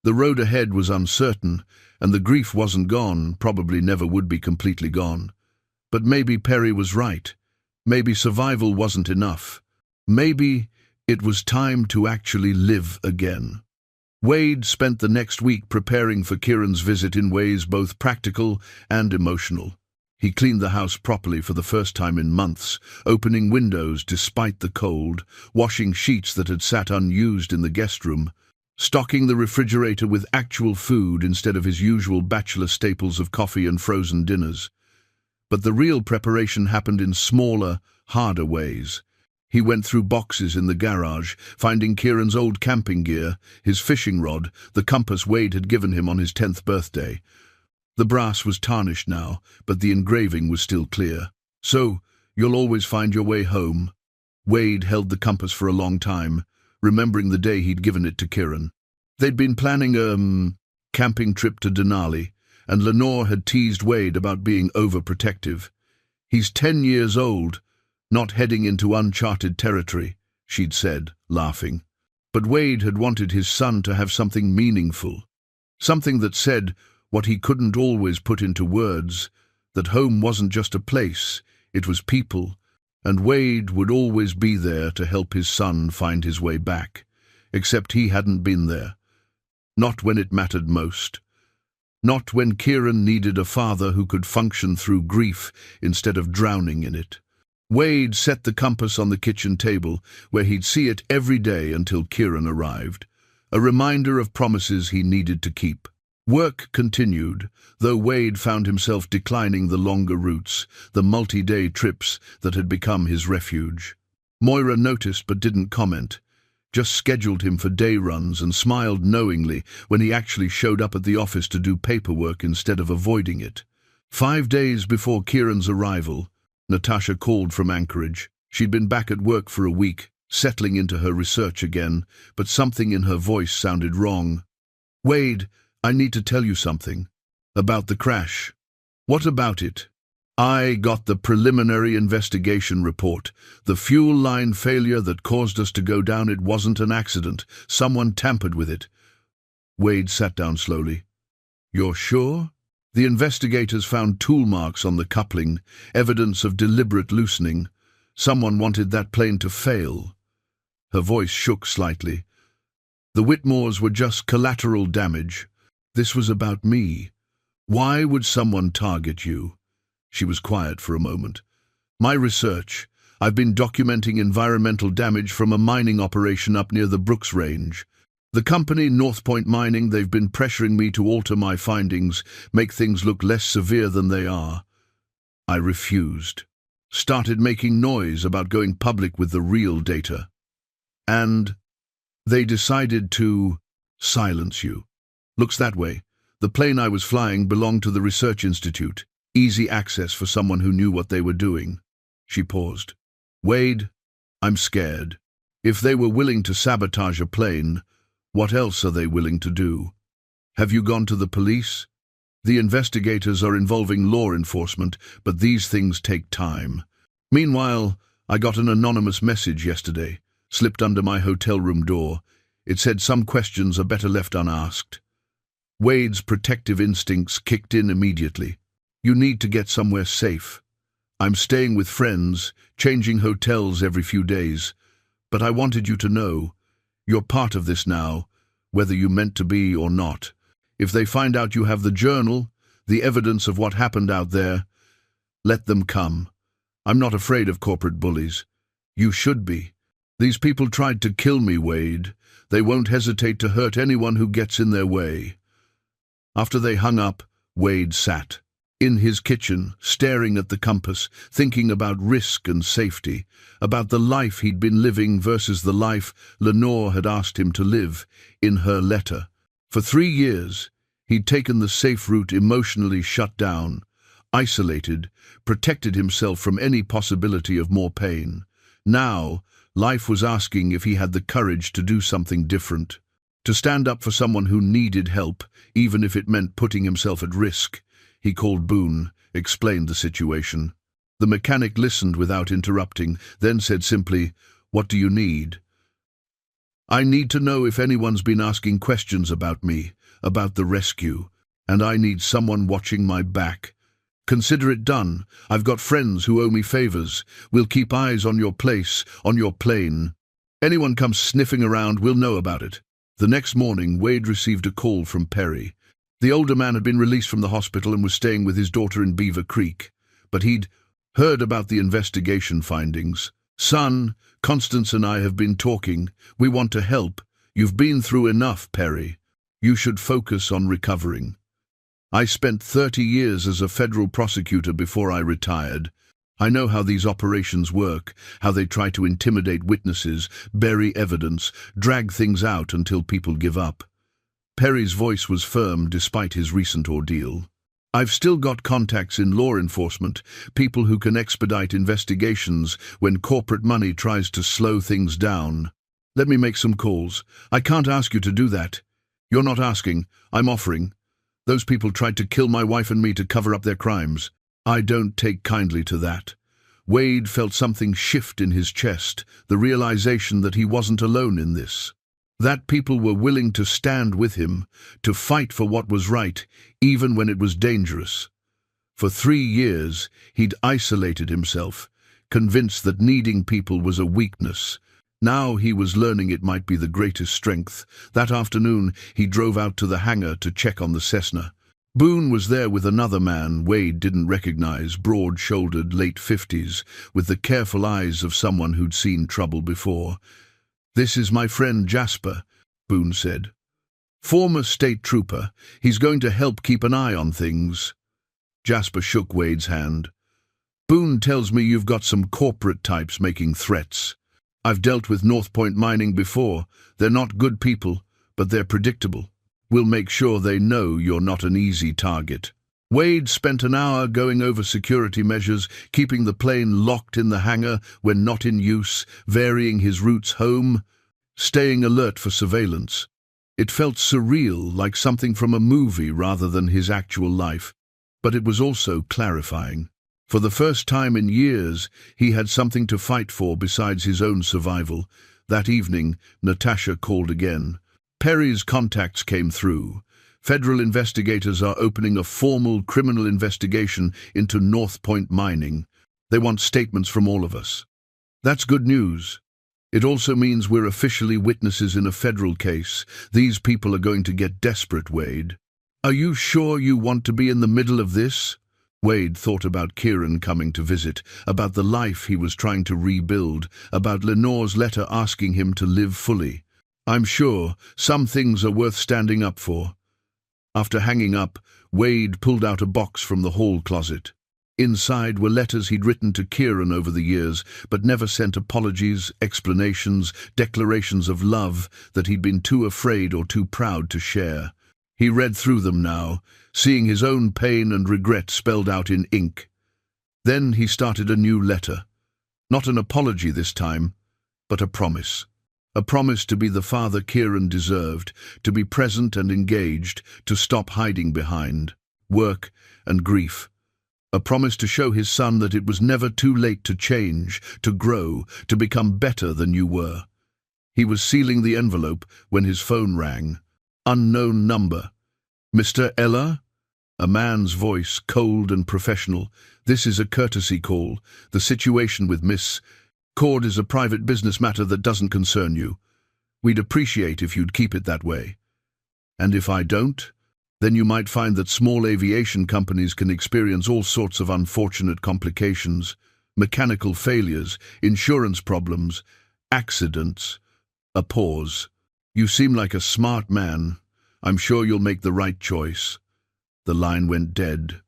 The road ahead was uncertain, and the grief wasn't gone, probably never would be completely gone. But maybe Perry was right. Maybe survival wasn't enough. Maybe it was time to actually live again. Wade spent the next week preparing for Kieran's visit in ways both practical and emotional. He cleaned the house properly for the first time in months, opening windows despite the cold, washing sheets that had sat unused in the guest room, stocking the refrigerator with actual food instead of his usual bachelor staples of coffee and frozen dinners. But the real preparation happened in smaller, harder ways. He went through boxes in the garage, finding Kieran's old camping gear, his fishing rod, the compass Wade had given him on his 10th birthday. The brass was tarnished now, but the engraving was still clear. So, you'll always find your way home. Wade held the compass for a long time, remembering the day he'd given it to Kieran. They'd been planning a camping trip to Denali, and Lenore had teased Wade about being overprotective. He's 10 years old, not heading into uncharted territory, she'd said, laughing. But Wade had wanted his son to have something meaningful, something that said what he couldn't always put into words, that home wasn't just a place, it was people, and Wade would always be there to help his son find his way back, except he hadn't been there. Not when it mattered most. Not when Kieran needed a father who could function through grief instead of drowning in it. Wade set the compass on the kitchen table, where he'd see it every day until Kieran arrived, a reminder of promises he needed to keep. Work continued, though Wade found himself declining the longer routes, the multi-day trips that had become his refuge. Moira noticed but didn't comment, just scheduled him for day runs and smiled knowingly when he actually showed up at the office to do paperwork instead of avoiding it. 5 days before Kieran's arrival, Natasha called from Anchorage. She'd been back at work for a week, settling into her research again, but something in her voice sounded wrong. Wade, I need to tell you something. About the crash. What about it? I got the preliminary investigation report. The fuel line failure that caused us to go down, it wasn't an accident. Someone tampered with it. Wade sat down slowly. You're sure? The investigators found tool marks on the coupling, evidence of deliberate loosening. Someone wanted that plane to fail. Her voice shook slightly. The Whitmores were just collateral damage. This was about me. Why would someone target you? She was quiet for a moment. My research. I've been documenting environmental damage from a mining operation up near the Brooks Range. The company, North Point Mining, they've been pressuring me to alter my findings, make things look less severe than they are. I refused. Started making noise about going public with the real data. And they decided to silence you. Looks that way. The plane I was flying belonged to the research institute. Easy access for someone who knew what they were doing. She paused. Wade, I'm scared. If they were willing to sabotage a plane, what else are they willing to do? Have you gone to the police? The investigators are involving law enforcement, but these things take time. Meanwhile, I got an anonymous message yesterday, slipped under my hotel room door. It said some questions are better left unasked. Wade's protective instincts kicked in immediately. You need to get somewhere safe. I'm staying with friends, changing hotels every few days. But I wanted you to know, you're part of this now, whether you meant to be or not. If they find out you have the journal, The evidence of what happened out there. Let them come. I'm not afraid of corporate bullies. You should be. These people tried to kill me, Wade. They won't hesitate to hurt anyone who gets in their way. After they hung up, Wade sat in his kitchen, staring at the compass, thinking about risk and safety, about the life he'd been living versus the life Lenore had asked him to live in her letter. For 3 years, he'd taken the safe route, emotionally shut down, isolated, protected himself from any possibility of more pain. Now, life was asking if he had the courage to do something different, to stand up for someone who needed help, even if it meant putting himself at risk. He called Boone, explained the situation. The mechanic listened without interrupting, then said simply, "What do you need?" "I need to know if anyone's been asking questions about me, about the rescue, and I need someone watching my back. Consider it done. I've got friends who owe me favors. We'll keep eyes on your place, on your plane. Anyone comes sniffing around, we'll know about it." The next morning, Wade received a call from Perry. The older man had been released from the hospital and was staying with his daughter in Beaver Creek, but he'd heard about the investigation findings. "Son, Constance and I have been talking. We want to help. You've been through enough, Perry. You should focus on recovering. I spent 30 years as a federal prosecutor before I retired. I know how these operations work, how they try to intimidate witnesses, bury evidence, drag things out until people give up." Perry's voice was firm despite his recent ordeal. "I've still got contacts in law enforcement, people who can expedite investigations when corporate money tries to slow things down. Let me make some calls. I can't ask you to do that. You're not asking, I'm offering. Those people tried to kill my wife and me to cover up their crimes. I don't take kindly to that." Wade felt something shift in his chest, the realization that he wasn't alone in this. That people were willing to stand with him, to fight for what was right, even when it was dangerous. For 3 years, he'd isolated himself, convinced that needing people was a weakness. Now he was learning it might be the greatest strength. That afternoon, he drove out to the hangar to check on the Cessna. Boone was there with another man Wade didn't recognize, broad-shouldered, late 50s, with the careful eyes of someone who'd seen trouble before. "This is my friend Jasper," Boone said. "Former state trooper. He's going to help keep an eye on things." Jasper shook Wade's hand. "Boone tells me you've got some corporate types making threats. I've dealt with North Point Mining before. They're not good people, but they're predictable. We'll make sure they know you're not an easy target." Wade spent an hour going over security measures, keeping the plane locked in the hangar when not in use, varying his routes home, staying alert for surveillance. It felt surreal, like something from a movie rather than his actual life, but it was also clarifying. For the first time in years, he had something to fight for besides his own survival. That evening, Natasha called again. Perry's contacts came through. Federal investigators are opening a formal criminal investigation into North Point Mining. They want statements from all of us. That's good news. It also means we're officially witnesses in a federal case. These people are going to get desperate, Wade. Are you sure you want to be in the middle of this? Wade thought about Kieran coming to visit, about the life he was trying to rebuild, about Lenore's letter asking him to live fully. I'm sure some things are worth standing up for. After hanging up, Wade pulled out a box from the hall closet. Inside were letters he'd written to Kieran over the years, but never sent apologies, explanations, declarations of love that he'd been too afraid or too proud to share. He read through them now, seeing his own pain and regret spelled out in ink. Then he started a new letter. Not an apology this time, but a promise. A promise to be the father Kieran deserved, to be present and engaged, to stop hiding behind work and grief. A promise to show his son that it was never too late to change, to grow, to become better than you were. He was sealing the envelope when his phone rang. Unknown number. "Mr. Eller?" A man's voice, cold and professional. "This is a courtesy call. The situation with Miss Cord is a private business matter that doesn't concern you. We'd appreciate if you'd keep it that way." "And if I don't?" then you might find that small aviation companies can experience all sorts of unfortunate complications, mechanical failures, insurance problems, accidents. A pause. You seem like a smart man. I'm sure you'll make the right choice. The line went dead.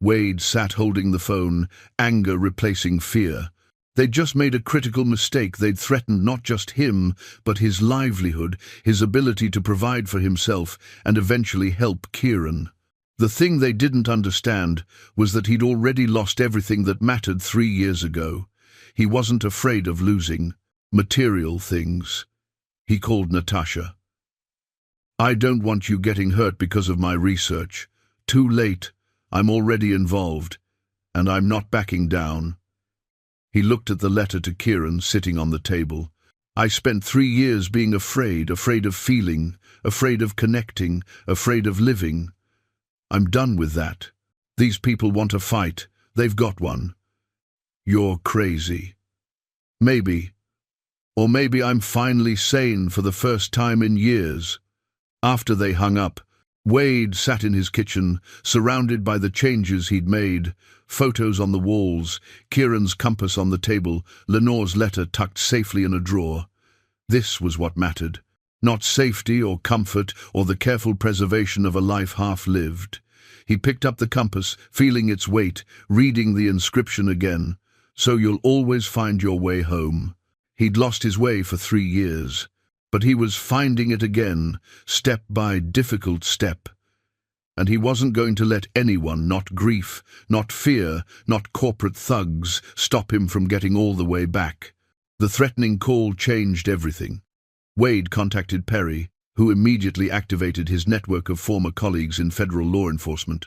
Wade sat holding the phone, anger replacing fear. They'd just made a critical mistake. They'd threatened not just him, but his livelihood, his ability to provide for himself and eventually help Kieran. The thing they didn't understand was that he'd already lost everything that mattered 3 years ago. He wasn't afraid of losing material things. He called Natasha. I don't want you getting hurt because of my research. Too late. I'm already involved, and I'm not backing down. He looked at the letter to Kieran sitting on the table. I spent 3 years being afraid of feeling, afraid of connecting, afraid of living. I'm done with that. These people want a fight. They've got one. You're crazy. Maybe. Or maybe I'm finally sane for the first time in years. After they hung up, Wade sat in his kitchen, surrounded by the changes he'd made, photos on the walls, Kieran's compass on the table, Lenore's letter tucked safely in a drawer. This was what mattered. Not safety or comfort or the careful preservation of a life half-lived. He picked up the compass, feeling its weight, reading the inscription again. So you'll always find your way home. He'd lost his way for 3 years. But he was finding it again, step by difficult step. And he wasn't going to let anyone, not grief, not fear, not corporate thugs, stop him from getting all the way back. The threatening call changed everything. Wade contacted Perry, who immediately activated his network of former colleagues in federal law enforcement.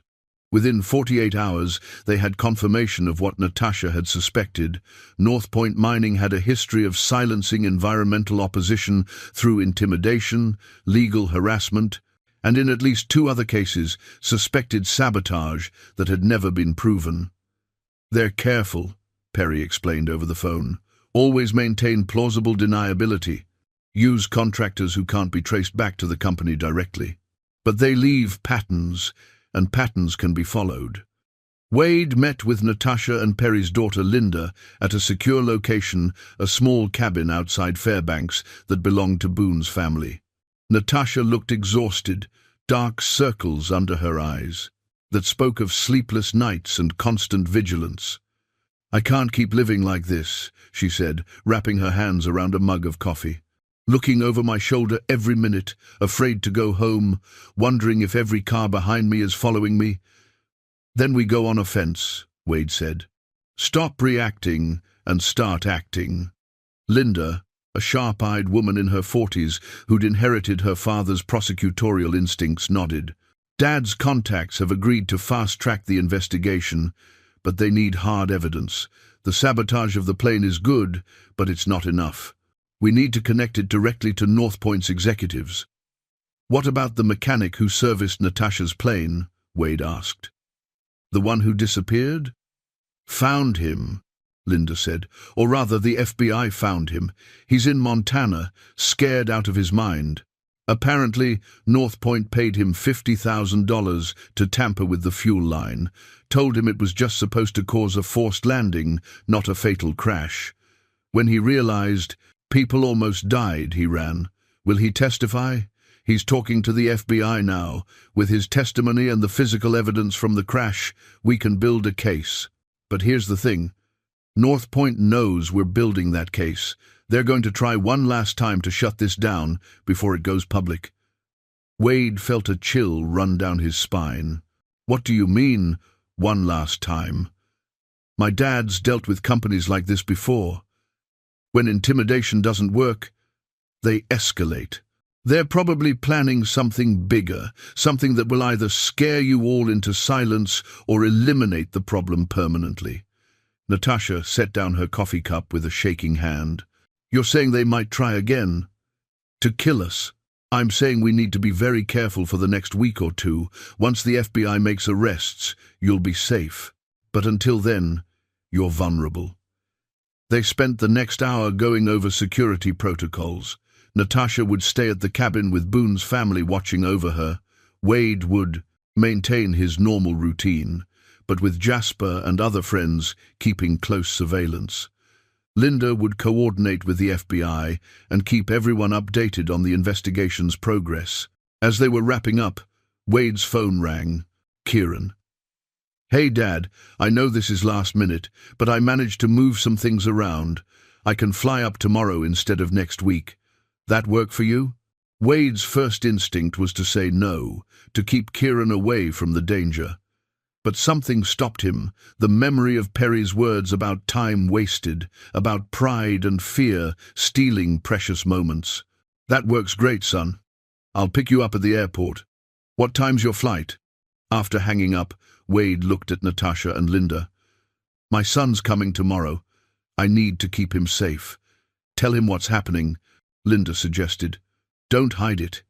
Within 48 hours, they had confirmation of what Natasha had suspected. North Point Mining had a history of silencing environmental opposition through intimidation, legal harassment, and in at least 2 other cases, suspected sabotage that had never been proven. They're careful, Perry explained over the phone. Always maintain plausible deniability. Use contractors who can't be traced back to the company directly. But they leave patterns, and patterns can be followed. Wade met with Natasha and Perry's daughter Linda at a secure location, a small cabin outside Fairbanks that belonged to Boone's family. Natasha looked exhausted, dark circles under her eyes, that spoke of sleepless nights and constant vigilance. I can't keep living like this, she said, wrapping her hands around a mug of coffee. Looking over my shoulder every minute, afraid to go home, wondering if every car behind me is following me. Then we go on offense, Wade said. Stop reacting and start acting. Linda, a sharp-eyed woman in her 40s who'd inherited her father's prosecutorial instincts, nodded. Dad's contacts have agreed to fast-track the investigation, but they need hard evidence. The sabotage of the plane is good, but it's not enough. We need to connect it directly to North Point's executives. What about the mechanic who serviced Natasha's plane? Wade asked. The one who disappeared? Found him, Linda said. Or rather, the FBI found him. He's in Montana, scared out of his mind. Apparently, North Point paid him $50,000 to tamper with the fuel line, told him it was just supposed to cause a forced landing, not a fatal crash. When he realized people almost died, he ran. Will he testify? He's talking to the FBI now. With his testimony and the physical evidence from the crash, we can build a case. But here's the thing. North Point knows we're building that case. They're going to try one last time to shut this down before it goes public. Wade felt a chill run down his spine. What do you mean, one last time? My dad's dealt with companies like this before. When intimidation doesn't work, they escalate. They're probably planning something bigger, something that will either scare you all into silence or eliminate the problem permanently. Natasha set down her coffee cup with a shaking hand. You're saying they might try again? To kill us? I'm saying we need to be very careful for the next week or 2. Once the FBI makes arrests, you'll be safe. But until then, you're vulnerable. They spent the next hour going over security protocols. Natasha would stay at the cabin with Boone's family watching over her. Wade would maintain his normal routine, but with Jasper and other friends keeping close surveillance. Linda would coordinate with the FBI and keep everyone updated on the investigation's progress. As they were wrapping up, Wade's phone rang. Kieran. "Hey, Dad, I know this is last minute, but I managed to move some things around. I can fly up tomorrow instead of next week. That work for you?" Wade's first instinct was to say no, to keep Kieran away from the danger. But something stopped him, the memory of Perry's words about time wasted, about pride and fear stealing precious moments. "That works great, son. I'll pick you up at the airport. What time's your flight?" After hanging up, Wade looked at Natasha and Linda. "My son's coming tomorrow. I need to keep him safe. Tell him what's happening," Linda suggested. "Don't hide it.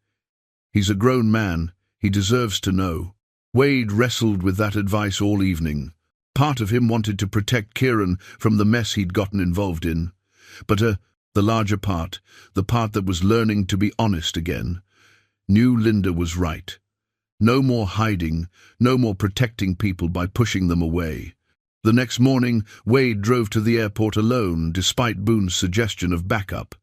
He's a grown man. He deserves to know." Wade wrestled with that advice all evening. Part of him wanted to protect Kieran from the mess he'd gotten involved in. But the larger part, the part that was learning to be honest again, knew Linda was right. No more hiding, no more protecting people by pushing them away. The next morning, Wade drove to the airport alone, despite Boone's suggestion of backup.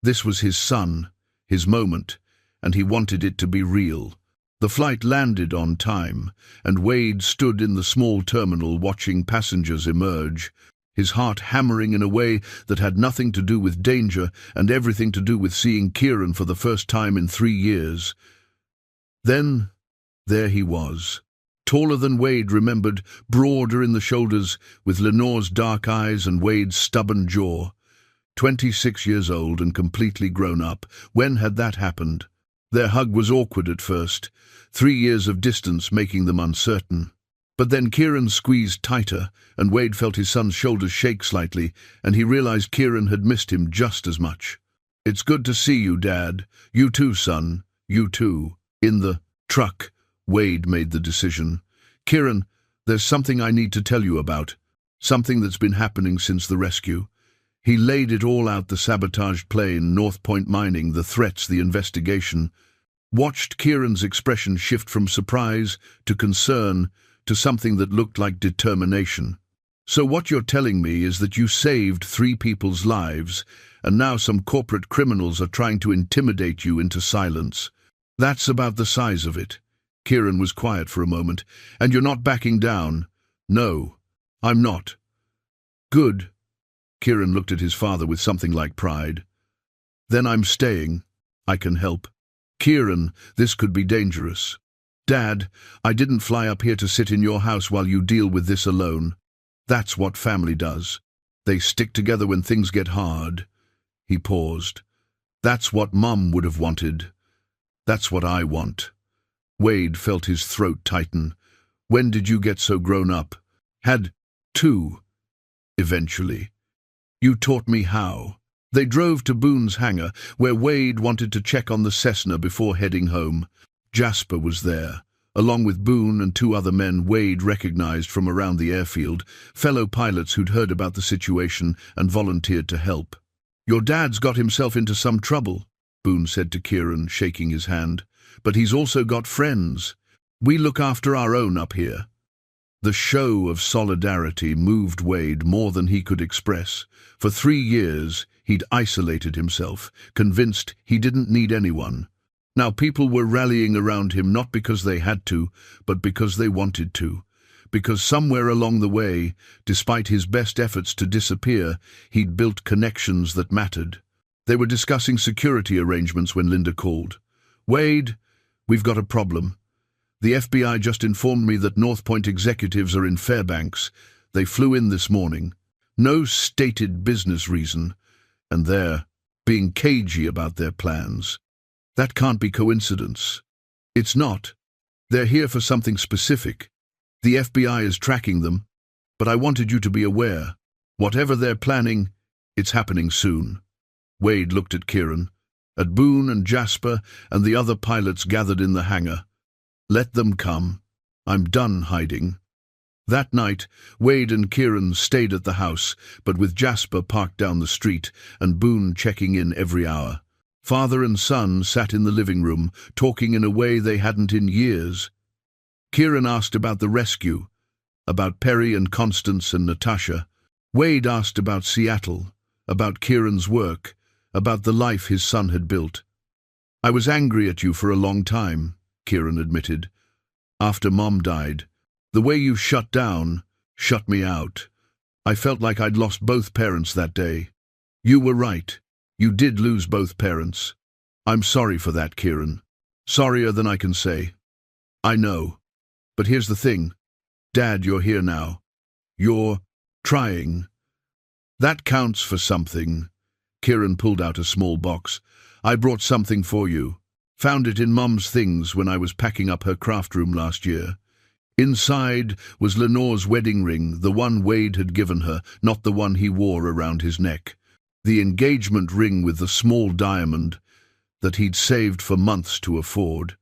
This was his son, his moment, and he wanted it to be real. The flight landed on time, and Wade stood in the small terminal watching passengers emerge, his heart hammering in a way that had nothing to do with danger and everything to do with seeing Kieran for the first time in 3 years. Then, there he was, taller than Wade remembered, broader in the shoulders, with Lenore's dark eyes and Wade's stubborn jaw. 26 years old and completely grown up. When had that happened? Their hug was awkward at first, 3 years of distance making them uncertain. But then Kieran squeezed tighter, and Wade felt his son's shoulders shake slightly, and he realized Kieran had missed him just as much. "It's good to see you, Dad. You too, son. You too." In the truck, Wade made the decision. "Kieran, there's something I need to tell you about. Something that's been happening since the rescue." He laid it all out: the sabotaged plane, North Point mining, the threats, the investigation. Watched Kieran's expression shift from surprise to concern to something that looked like determination. "So what you're telling me is that you saved 3 people's lives, and now some corporate criminals are trying to intimidate you into silence. That's about the size of it." Kieran was quiet for a moment. "And you're not backing down?" "No, I'm not." "Good." Kieran looked at his father with something like pride. "Then I'm staying. I can help." "Kieran, this could be dangerous." "Dad, I didn't fly up here to sit in your house while you deal with this alone. That's what family does. They stick together when things get hard." He paused. "That's what Mum would have wanted. That's what I want." Wade felt his throat tighten. "When did you get so grown up?" "Had to, eventually. You taught me how." They drove to Boone's hangar, where Wade wanted to check on the Cessna before heading home. Jasper was there, along with Boone and 2 other men Wade recognized from around the airfield, fellow pilots who'd heard about the situation and volunteered to help. "Your dad's got himself into some trouble," Boone said to Kieran, shaking his hand. "But he's also got friends. We look after our own up here." The show of solidarity moved Wade more than he could express. For 3 years, he'd isolated himself, convinced he didn't need anyone. Now people were rallying around him not because they had to, but because they wanted to. Because somewhere along the way, despite his best efforts to disappear, he'd built connections that mattered. They were discussing security arrangements when Linda called. "Wade, we've got a problem. The FBI just informed me that North Point executives are in Fairbanks. They flew in this morning. No stated business reason, and they're being cagey about their plans. That can't be coincidence." "It's not. They're here for something specific. The FBI is tracking them, but I wanted you to be aware. Whatever they're planning, it's happening soon." Wade looked at Kieran, at Boone and Jasper and the other pilots gathered in the hangar. "Let them come. I'm done hiding." That night, Wade and Kieran stayed at the house, but with Jasper parked down the street and Boone checking in every hour. Father and son sat in the living room, talking in a way they hadn't in years. Kieran asked about the rescue, about Perry and Constance and Natasha. Wade asked about Seattle, about Kieran's work, about the life his son had built. "I was angry at you for a long time," Kieran admitted. "After Mom died. The way you shut down, shut me out. I felt like I'd lost both parents that day." "You were right. You did lose both parents. I'm sorry for that, Kieran. Sorrier than I can say." "I know. But here's the thing. Dad, you're here now. You're trying. That counts for something." Kieran pulled out a small box. "I brought something for you. Found it in Mum's things when I was packing up her craft room last year." Inside was Lenore's wedding ring, the one Wade had given her, not the one he wore around his neck. The engagement ring with the small diamond that he'd saved for months to afford.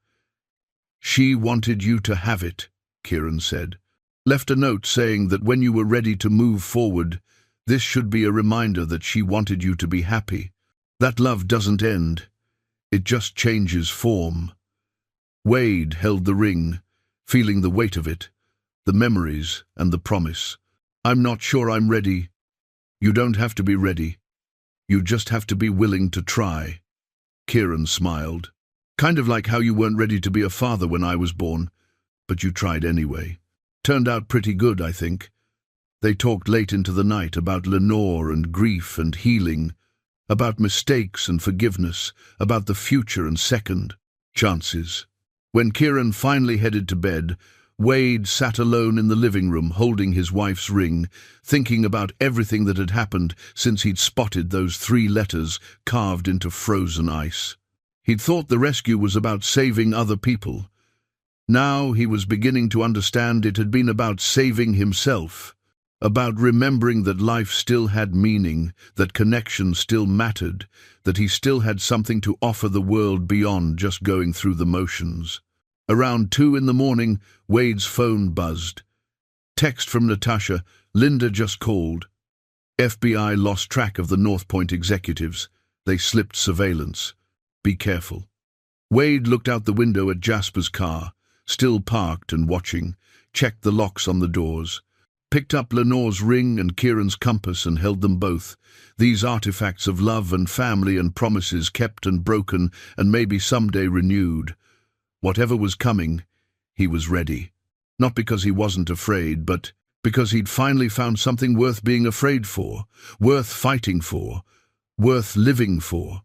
"She wanted you to have it," Kieran said. "Left a note saying that when you were ready to move forward, this should be a reminder that she wanted you to be happy. That love doesn't end. It just changes form." Wade held the ring, feeling the weight of it, the memories and the promise. "I'm not sure I'm ready." "You don't have to be ready. You just have to be willing to try." Kieran smiled. "Kind of like how you weren't ready to be a father when I was born, but you tried anyway. Turned out pretty good, I think." They talked late into the night about Lenore and grief and healing, about mistakes and forgiveness, about the future and second chances. When Kieran finally headed to bed, Wade sat alone in the living room holding his wife's ring, thinking about everything that had happened since he'd spotted those 3 letters carved into frozen ice. He'd thought the rescue was about saving other people. Now he was beginning to understand it had been about saving himself, about remembering that life still had meaning, that connection still mattered, that he still had something to offer the world beyond just going through the motions. Around 2 in the morning, Wade's phone buzzed. Text from Natasha: "Linda just called. FBI lost track of the North Point executives. They slipped surveillance. Be careful." Wade looked out the window at Jasper's car, still parked and watching, checked the locks on the doors, picked up Lenore's ring and Kieran's compass and held them both, these artifacts of love and family and promises kept and broken and maybe someday renewed. Whatever was coming, he was ready. Not because he wasn't afraid, but because he'd finally found something worth being afraid for, worth fighting for, worth living for.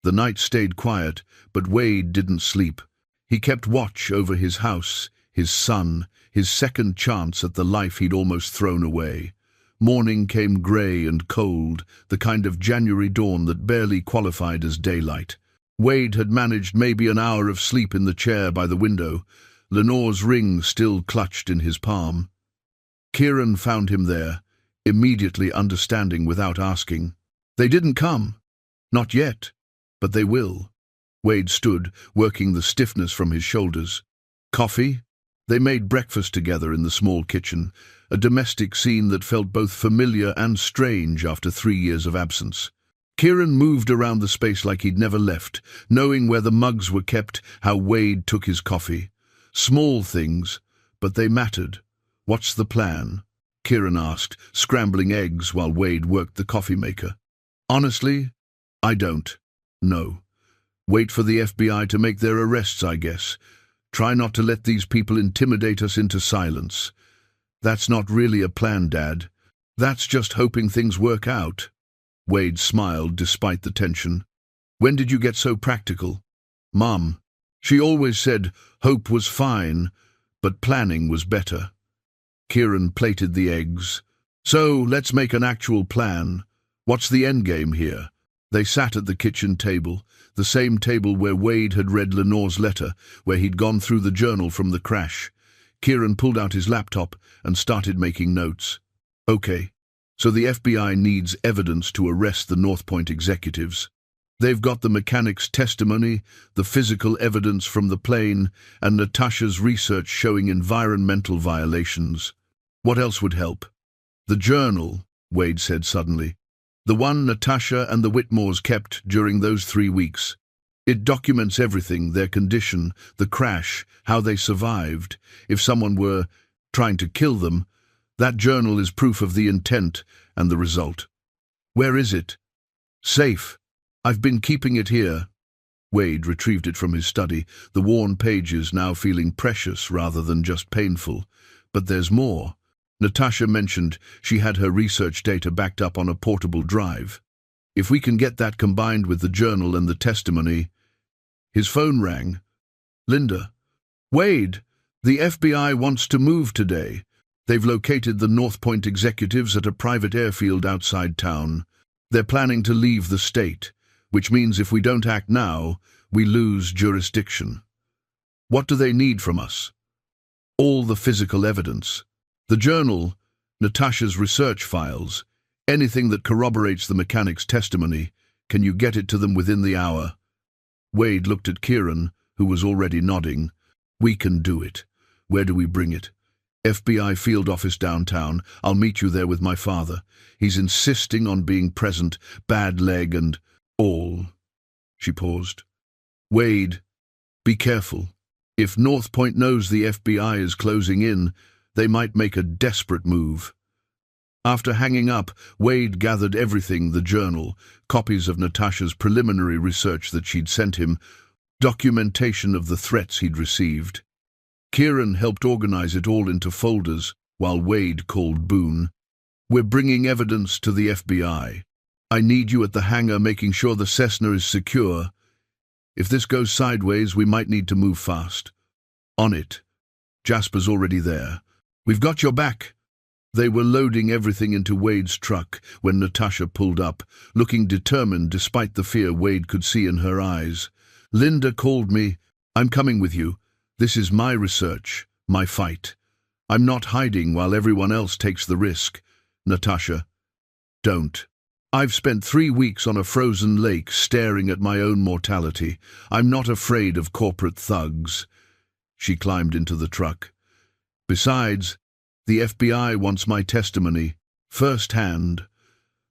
The night stayed quiet, but Wade didn't sleep. He kept watch over his house, his son, his second chance at the life he'd almost thrown away. Morning came grey and cold, the kind of January dawn that barely qualified as daylight. Wade had managed maybe an hour of sleep in the chair by the window, Lenore's ring still clutched in his palm. Kieran found him there, immediately understanding without asking. "They didn't come. Not yet. But they will." Wade stood, working the stiffness from his shoulders. "Coffee?" They made breakfast together in the small kitchen, a domestic scene that felt both familiar and strange after 3 years of absence. Kieran moved around the space like he'd never left, knowing where the mugs were kept, how Wade took his coffee. Small things, but they mattered. "What's the plan?" Kieran asked, scrambling eggs while Wade worked the coffee maker. "Honestly, I don't. No. Wait for the FBI to make their arrests, I guess. Try not to let these people intimidate us into silence. That's not really a plan, Dad. That's just hoping things work out." Wade smiled despite the tension. "When did you get so practical?" "Mom. She always said hope was fine, but planning was better." Kieran plated the eggs. "So, let's make an actual plan. What's the endgame here?" They sat at the kitchen table, the same table where Wade had read Lenore's letter, where he'd gone through the journal from the crash. Kieran pulled out his laptop and started making notes. "Okay. So the FBI needs evidence to arrest the North Point executives. They've got the mechanic's testimony, the physical evidence from the plane, and Natasha's research showing environmental violations. What else would help?" "The journal," Wade said suddenly. The one Natasha and the Whitmores kept during those 3 weeks. It documents everything, their condition, the crash, how they survived. If someone were trying to kill them, that journal is proof of the intent and the result. Where is it? Safe. I've been keeping it here. Wade retrieved it from his study, the worn pages now feeling precious rather than just painful. But there's more. Natasha mentioned she had her research data backed up on a portable drive. If we can get that combined with the journal and the testimony... His phone rang. Linda. Wade, the FBI wants to move today. They've located the North Point executives at a private airfield outside town. They're planning to leave the state, which means if we don't act now, we lose jurisdiction. What do they need from us? All the physical evidence. The journal, Natasha's research files, anything that corroborates the mechanic's testimony. Can you get it to them within the hour? Wade looked at Kieran, who was already nodding. We can do it. Where do we bring it? FBI field office downtown. I'll meet you there with my father. He's insisting on being present, bad leg and all. She paused. Wade, be careful. If North Point knows the FBI is closing in, they might make a desperate move. After hanging up, Wade gathered everything, the journal, copies of Natasha's preliminary research that she'd sent him, documentation of the threats he'd received. Kieran helped organize it all into folders, while Wade called Boone. We're bringing evidence to the FBI. I need you at the hangar making sure the Cessna is secure. If this goes sideways, we might need to move fast. On it. Jasper's already there. We've got your back. They were loading everything into Wade's truck when Natasha pulled up, looking determined despite the fear Wade could see in her eyes. Linda called me. I'm coming with you. This is my research, my fight. I'm not hiding while everyone else takes the risk. Natasha, don't. I've spent 3 weeks on a frozen lake staring at my own mortality. I'm not afraid of corporate thugs. She climbed into the truck. Besides, the FBI wants my testimony, first-hand.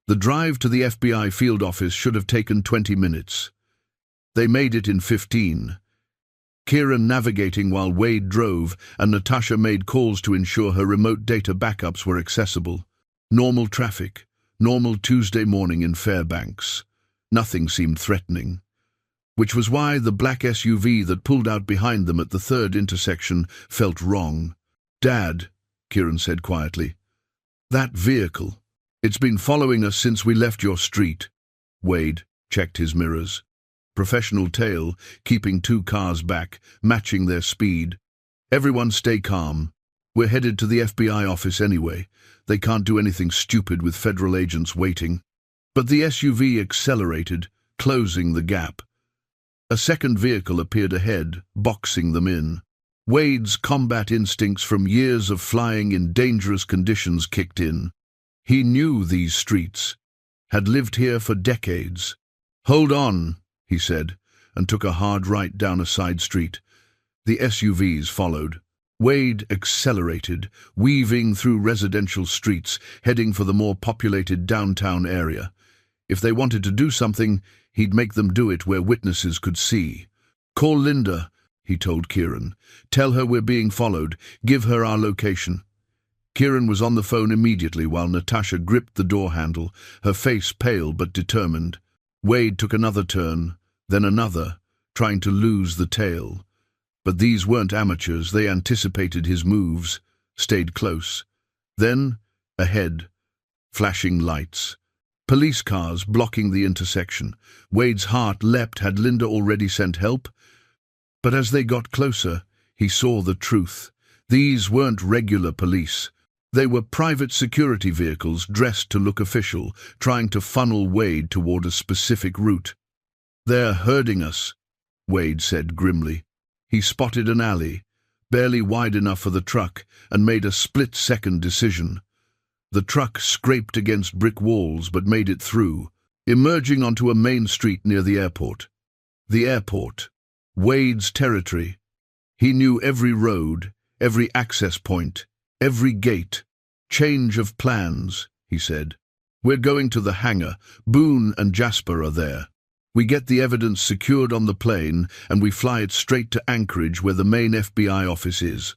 The drive to the FBI field office should have taken 20 minutes. They made it in 15. Kieran navigating while Wade drove, and Natasha made calls to ensure her remote data backups were accessible. Normal traffic, normal Tuesday morning in Fairbanks. Nothing seemed threatening. Which was why the black SUV that pulled out behind them at the third intersection felt wrong. Dad, Kieran said quietly. That vehicle. It's been following us since we left your street. Wade checked his mirrors. Professional tail, keeping 2 cars back, matching their speed. Everyone stay calm. We're headed to the FBI office anyway. They can't do anything stupid with federal agents waiting. But the SUV accelerated, closing the gap. A second vehicle appeared ahead, boxing them in. Wade's combat instincts from years of flying in dangerous conditions kicked in. He knew these streets, had lived here for decades. Hold on, he said, and took a hard right down a side street. The SUVs followed. Wade accelerated, weaving through residential streets, heading for the more populated downtown area. If they wanted to do something, he'd make them do it where witnesses could see. Call Linda, he told Kieran. Tell her we're being followed. Give her our location. Kieran was on the phone immediately while Natasha gripped the door handle, her face pale but determined. Wade took another turn, then another, trying to lose the tail. But these weren't amateurs. They anticipated his moves, stayed close. Then, ahead, flashing lights. Police cars blocking the intersection. Wade's heart leapt. Had Linda already sent help? But as they got closer, he saw the truth. These weren't regular police. They were private security vehicles dressed to look official, trying to funnel Wade toward a specific route. They're herding us, Wade said grimly. He spotted an alley, barely wide enough for the truck, and made a split-second decision. The truck scraped against brick walls but made it through, emerging onto a main street near the airport. The airport. Wade's territory. He knew every road, every access point, every gate. Change of plans, he said. We're going to the hangar. Boone and Jasper are there. We get the evidence secured on the plane, and we fly it straight to Anchorage where the main FBI office is.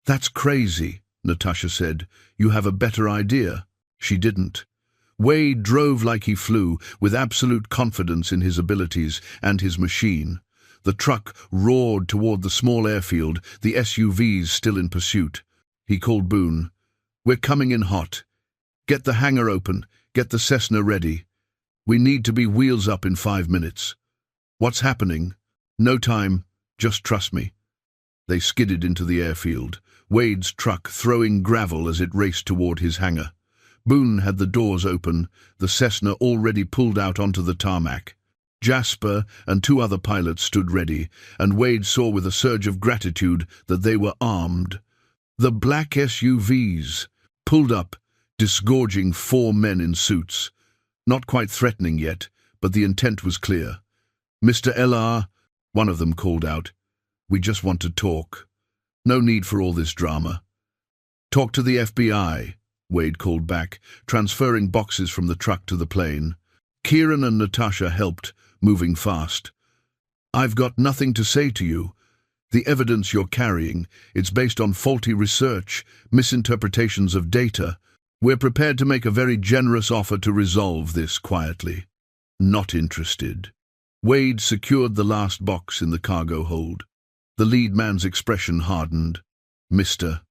That's crazy, Natasha said. You have a better idea. She didn't. Wade drove like he flew, with absolute confidence in his abilities and his machine. The truck roared toward the small airfield, the SUVs still in pursuit. He called Boone. We're coming in hot. Get the hangar open. Get the Cessna ready. We need to be wheels up in 5 minutes. What's happening? No time. Just trust me. They skidded into the airfield, Wade's truck throwing gravel as it raced toward his hangar. Boone had the doors open, the Cessna already pulled out onto the tarmac. Jasper and 2 other pilots stood ready, and Wade saw with a surge of gratitude that they were armed. The black SUVs pulled up, disgorging 4 men in suits. Not quite threatening yet, but the intent was clear. Mr. LR, one of them called out, we just want to talk. No need for all this drama. Talk to the FBI, Wade called back, transferring boxes from the truck to the plane. Kieran and Natasha helped, moving fast. I've got nothing to say to you. The evidence you're carrying, it's based on faulty research, misinterpretations of data. We're prepared to make a very generous offer to resolve this quietly. Not interested. Wade secured the last box in the cargo hold. The lead man's expression hardened. Mr.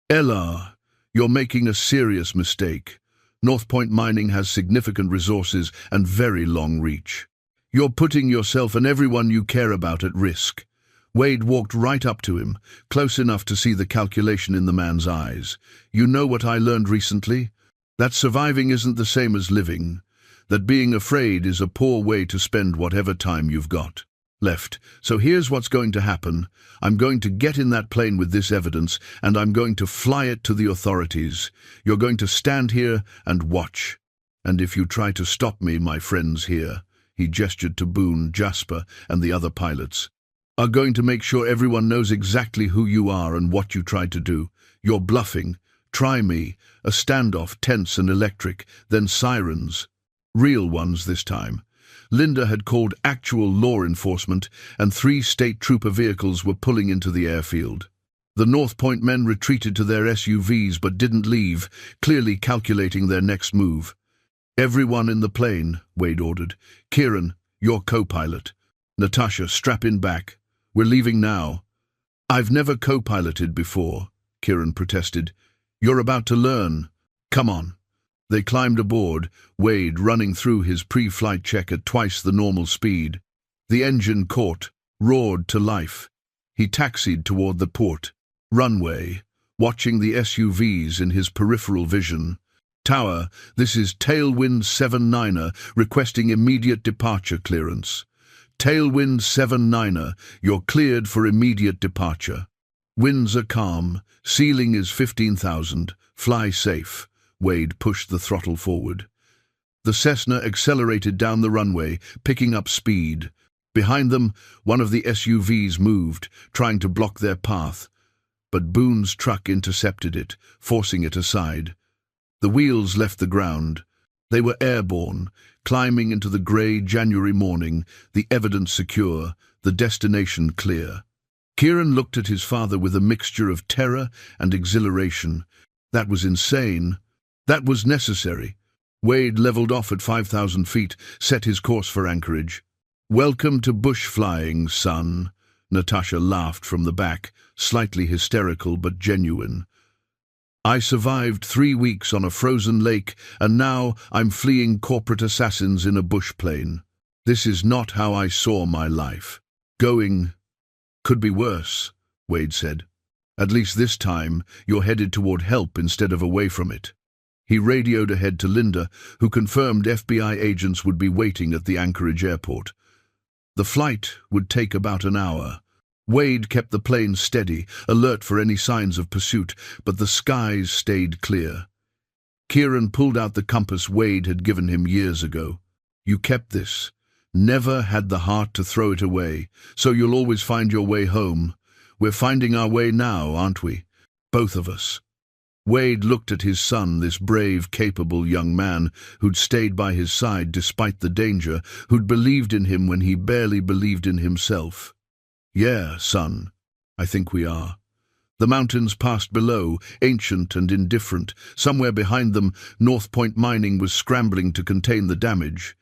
LR, you're making a serious mistake. North Point Mining has significant resources and very long reach. You're putting yourself and everyone you care about at risk. Wade walked right up to him, close enough to see the calculation in the man's eyes. You know what I learned recently? That surviving isn't the same as living. That being afraid is a poor way to spend whatever time you've got left. So here's what's going to happen. I'm going to get in that plane with this evidence, and I'm going to fly it to the authorities. You're going to stand here and watch. And if you try to stop me, my friends here, he gestured to Boone, Jasper, and the other pilots, are going to make sure everyone knows exactly who you are and what you tried to do. You're bluffing. Try me. A standoff, tense and electric, then sirens. Real ones this time. Linda had called actual law enforcement, and 3 state trooper vehicles were pulling into the airfield. The North Point men retreated to their SUVs but didn't leave, clearly calculating their next move. Everyone in the plane, Wade ordered. Kieran, you're co-pilot. Natasha, strap in back. We're leaving now. I've never co-piloted before, Kieran protested. You're about to learn. Come on. They climbed aboard, Wade running through his pre-flight check at twice the normal speed. The engine caught, roared to life. He taxied toward the port runway, watching the SUVs in his peripheral vision. Tower, this is Tailwind 79er, requesting immediate departure clearance. Tailwind 79er, you're cleared for immediate departure. Winds are calm, ceiling is 15,000, fly safe. Wade pushed the throttle forward. The Cessna accelerated down the runway, picking up speed. Behind them, one of the SUVs moved, trying to block their path. But Boone's truck intercepted it, forcing it aside. The wheels left the ground. They were airborne, climbing into the grey January morning, the evidence secure, the destination clear. Kieran looked at his father with a mixture of terror and exhilaration. That was insane. That was necessary. Wade leveled off at 5,000 feet, set his course for Anchorage. Welcome to bush flying, son. Natasha laughed from the back, slightly hysterical but genuine. I survived 3 weeks on a frozen lake, and now I'm fleeing corporate assassins in a bush plane. This is not how I saw my life. Going could be worse, Wade said. At least this time, you're headed toward help instead of away from it. He radioed ahead to Linda, who confirmed FBI agents would be waiting at the Anchorage airport. The flight would take about an hour. Wade kept the plane steady, alert for any signs of pursuit, but the skies stayed clear. Kieran pulled out the compass Wade had given him years ago. You kept this. Never had the heart to throw it away, so you'll always find your way home. We're finding our way now, aren't we? Both of us. Wade looked at his son, this brave, capable young man who'd stayed by his side despite the danger, who'd believed in him when he barely believed in himself. "Yeah, son, I think we are." The mountains passed below, ancient and indifferent. Somewhere behind them, North Point Mining was scrambling to contain the damage.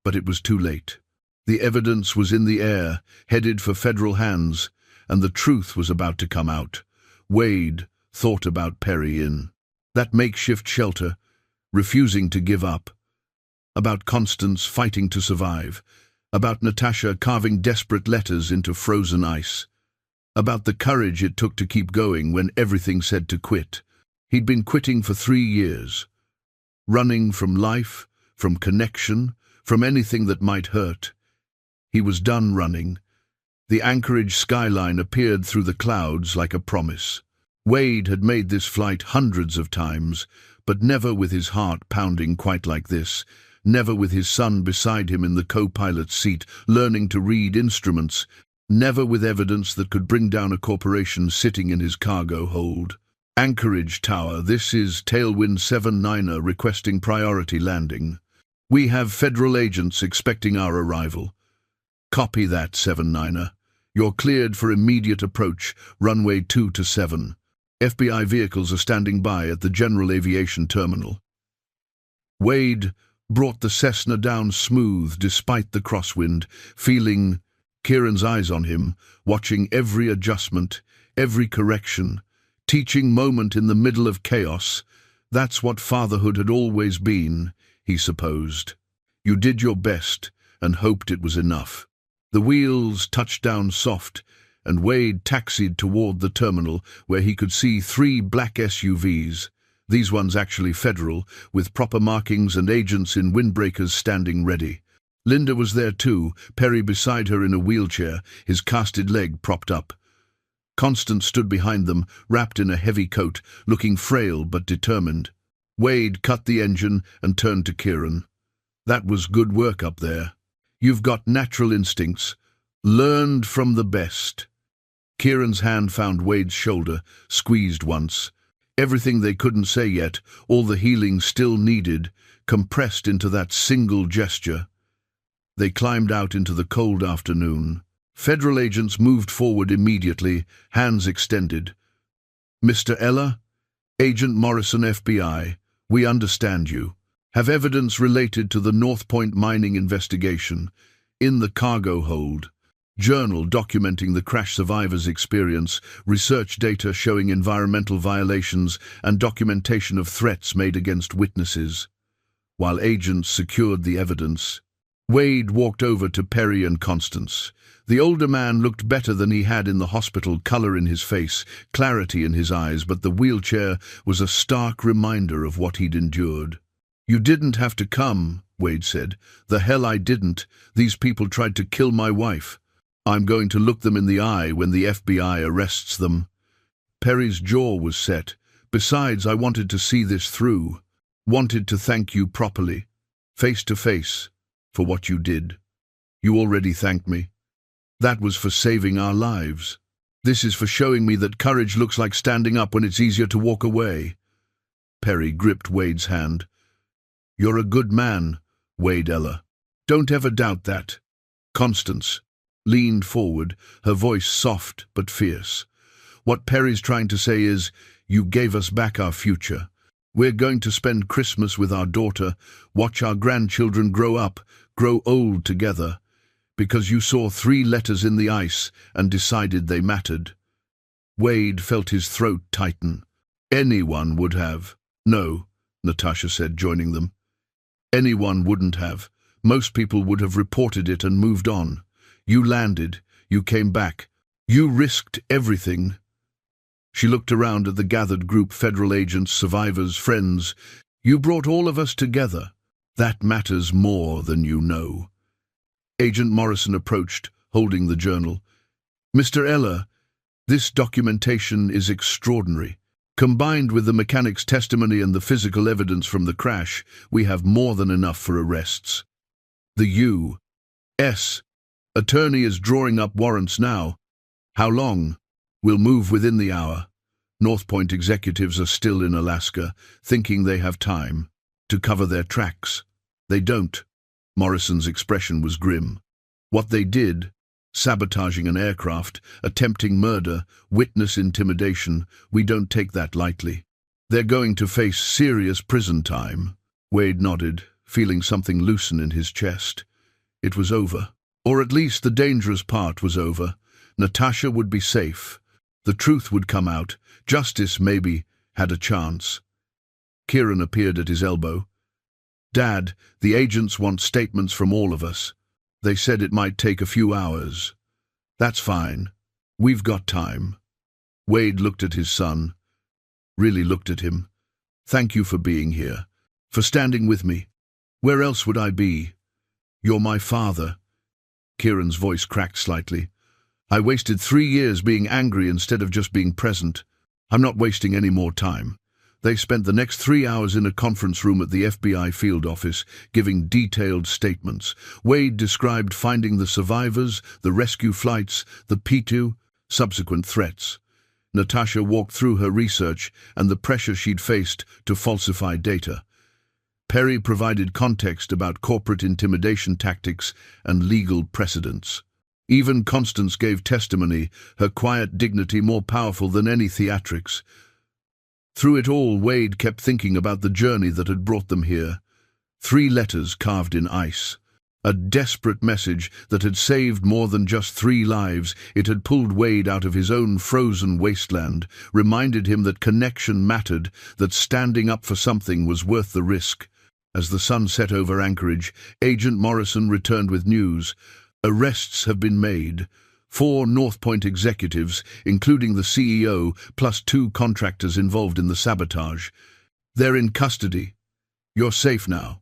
But it was too late. The evidence was in the air, headed for federal hands, and the truth was about to come out. Wade thought about Perry in that makeshift shelter, refusing to give up, about Constance fighting to survive, about Natasha carving desperate letters into frozen ice, about the courage it took to keep going when everything said to quit. He'd been quitting for 3 years, running from life, from connection, from anything that might hurt. He was done running. The Anchorage skyline appeared through the clouds like a promise. Wade had made this flight hundreds of times, but never with his heart pounding quite like this, never with his son beside him in the co-pilot's seat, learning to read instruments, never with evidence that could bring down a corporation sitting in his cargo hold. Anchorage Tower, this is Tailwind 79er requesting priority landing. We have federal agents expecting our arrival. Copy that, 79er. You're cleared for immediate approach, runway 2-7. FBI vehicles are standing by at the General Aviation Terminal. Wade brought the Cessna down smooth despite the crosswind, feeling Kieran's eyes on him, watching every adjustment, every correction, teaching moment in the middle of chaos. That's what fatherhood had always been, he supposed. You did your best and hoped it was enough. The wheels touched down soft, and Wade taxied toward the terminal where he could see 3 black SUVs, these ones actually federal, with proper markings and agents in windbreakers standing ready. Linda was there too, Perry beside her in a wheelchair, his casted leg propped up. Constance stood behind them, wrapped in a heavy coat, looking frail but determined. Wade cut the engine and turned to Kieran. "That was good work up there. You've got natural instincts, learned from the best." Kieran's hand found Wade's shoulder, squeezed once. Everything they couldn't say yet, all the healing still needed, compressed into that single gesture. They climbed out into the cold afternoon. Federal agents moved forward immediately, hands extended. "Mr. Eller, Agent Morrison, FBI, we understand you. Have evidence related to the North Point Mining investigation. In the cargo hold. Journal documenting the crash survivors' experience, research data showing environmental violations, and documentation of threats made against witnesses." While agents secured the evidence, Wade walked over to Perry and Constance. The older man looked better than he had in the hospital, color in his face, clarity in his eyes, but the wheelchair was a stark reminder of what he'd endured. "You didn't have to come," Wade said. "The hell I didn't. These people tried to kill my wife. I'm going to look them in the eye when the FBI arrests them." Perry's jaw was set. "Besides, I wanted to see this through. Wanted to thank you properly, face to face, for what you did. You already thanked me. That was for saving our lives. This is for showing me that courage looks like standing up when it's easier to walk away." Perry gripped Wade's hand. "You're a good man, Wade Eller. Don't ever doubt that." Constance leaned forward, her voice soft but fierce. "What Perry's trying to say is, you gave us back our future. We're going to spend Christmas with our daughter, watch our grandchildren grow up, grow old together, because you saw 3 letters in the ice and decided they mattered." Wade felt his throat tighten. "Anyone would have." "No," Natasha said, joining them. "Anyone wouldn't have. Most people would have reported it and moved on. You landed, you came back, you risked everything." She looked around at the gathered group, federal agents, survivors, friends. "You brought all of us together. That matters more than you know." Agent Morrison approached, holding the journal. "Mr. Eller, this documentation is extraordinary. Combined with the mechanic's testimony and the physical evidence from the crash, we have more than enough for arrests. The U.S. attorney is drawing up warrants now. How long? We'll move within the hour. North Point executives are still in Alaska, thinking they have time to cover their tracks. They don't. Morrison's expression was grim. What they did, sabotaging an aircraft, attempting murder, witness intimidation, we don't take that lightly. They're going to face serious prison time. Wade nodded, feeling something loosen in his chest. It was over. Or at least the dangerous part was over. Natasha would be safe. The truth would come out. Justice, maybe, had a chance. Kieran appeared at his elbow. "Dad, the agents want statements from all of us. They said it might take a few hours." "That's fine. We've got time." Wade looked at his son. Really looked at him. "Thank you for being here. For standing with me. Where else would I be? You're my father." Kieran's voice cracked slightly. "I wasted 3 years being angry instead of just being present. I'm not wasting any more time." They spent the next 3 hours in a conference room at the FBI field office, giving detailed statements. Wade described finding the survivors, the rescue flights, the P2, subsequent threats. Natasha walked through her research and the pressure she'd faced to falsify data. Perry provided context about corporate intimidation tactics and legal precedents. Even Constance gave testimony, her quiet dignity more powerful than any theatrics. Through it all, Wade kept thinking about the journey that had brought them here. 3 letters carved in ice. A desperate message that had saved more than just 3 lives. It had pulled Wade out of his own frozen wasteland, reminded him that connection mattered, that standing up for something was worth the risk. As the sun set over Anchorage, Agent Morrison returned with news. Arrests have been made. 4 North Point executives, including the CEO, plus 2 contractors involved in the sabotage. They're in custody. You're safe now.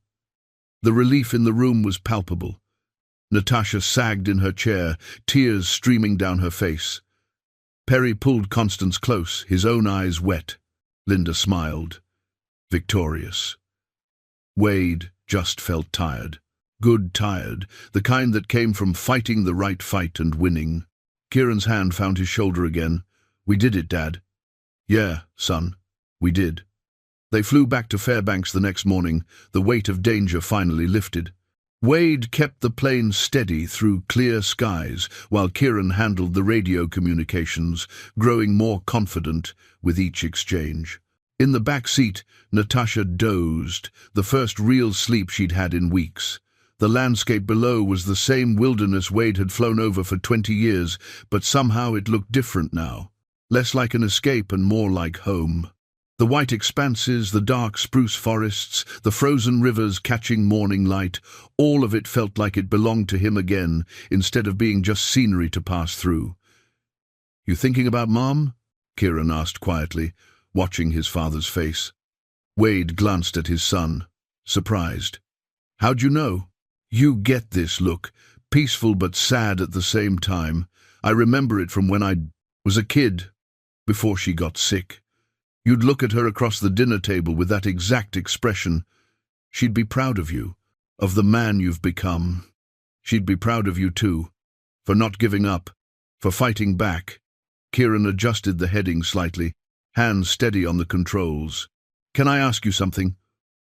The relief in the room was palpable. Natasha sagged in her chair, tears streaming down her face. Perry pulled Constance close, his own eyes wet. Linda smiled. Victorious. Wade just felt tired. Good tired, the kind that came from fighting the right fight and winning. Kieran's hand found his shoulder again. "We did it, Dad." "Yeah, son, we did." They flew back to Fairbanks the next morning, the weight of danger finally lifted. Wade kept the plane steady through clear skies, while Kieran handled the radio communications, growing more confident with each exchange. In the back seat, Natasha dozed, the first real sleep she'd had in weeks. The landscape below was the same wilderness Wade had flown over for 20 years, but somehow it looked different now. Less like an escape and more like home. The white expanses, the dark spruce forests, the frozen rivers catching morning light, all of it felt like it belonged to him again, instead of being just scenery to pass through. "You thinking about Mom?" Kieran asked quietly, watching his father's face. Wade glanced at his son, surprised. "How'd you know?" "You get this look, peaceful but sad at the same time. I remember it from when I was a kid, before she got sick. You'd look at her across the dinner table with that exact expression. She'd be proud of you, of the man you've become. She'd be proud of you too, for not giving up, for fighting back." Kieran adjusted the heading slightly, hands steady on the controls. "Can I ask you something?"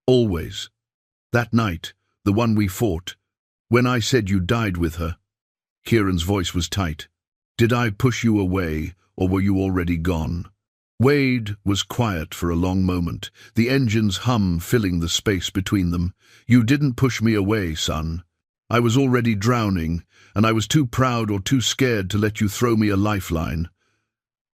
"Always. That night, the one we fought, when I said you died with her." Kieran's voice was tight. "Did I push you away, or were you already gone?" Wade was quiet for a long moment, the engine's hum filling the space between them. "You didn't push me away, son. I was already drowning, and I was too proud or too scared to let you throw me a lifeline.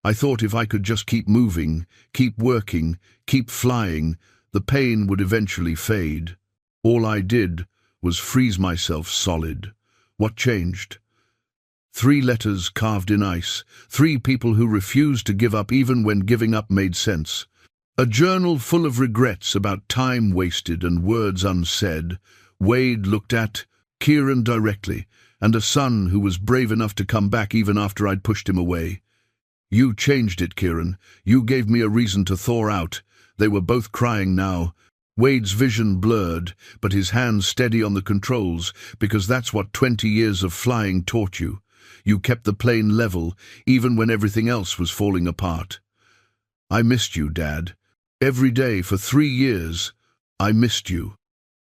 I thought if I could just keep moving, keep working, keep flying, the pain would eventually fade. All I did was freeze myself solid. What changed? 3 letters carved in ice, 3 people who refused to give up even when giving up made sense. A journal full of regrets about time wasted and words unsaid. Wade looked at Kieran directly, and a son who was brave enough to come back even after I'd pushed him away. "You changed it, Kieran. You gave me a reason to thaw out." They were both crying now. Wade's vision blurred, but his hands steady on the controls, because that's what 20 years of flying taught you. You kept the plane level, even when everything else was falling apart. I missed you, Dad. Every day for 3 years, I missed you.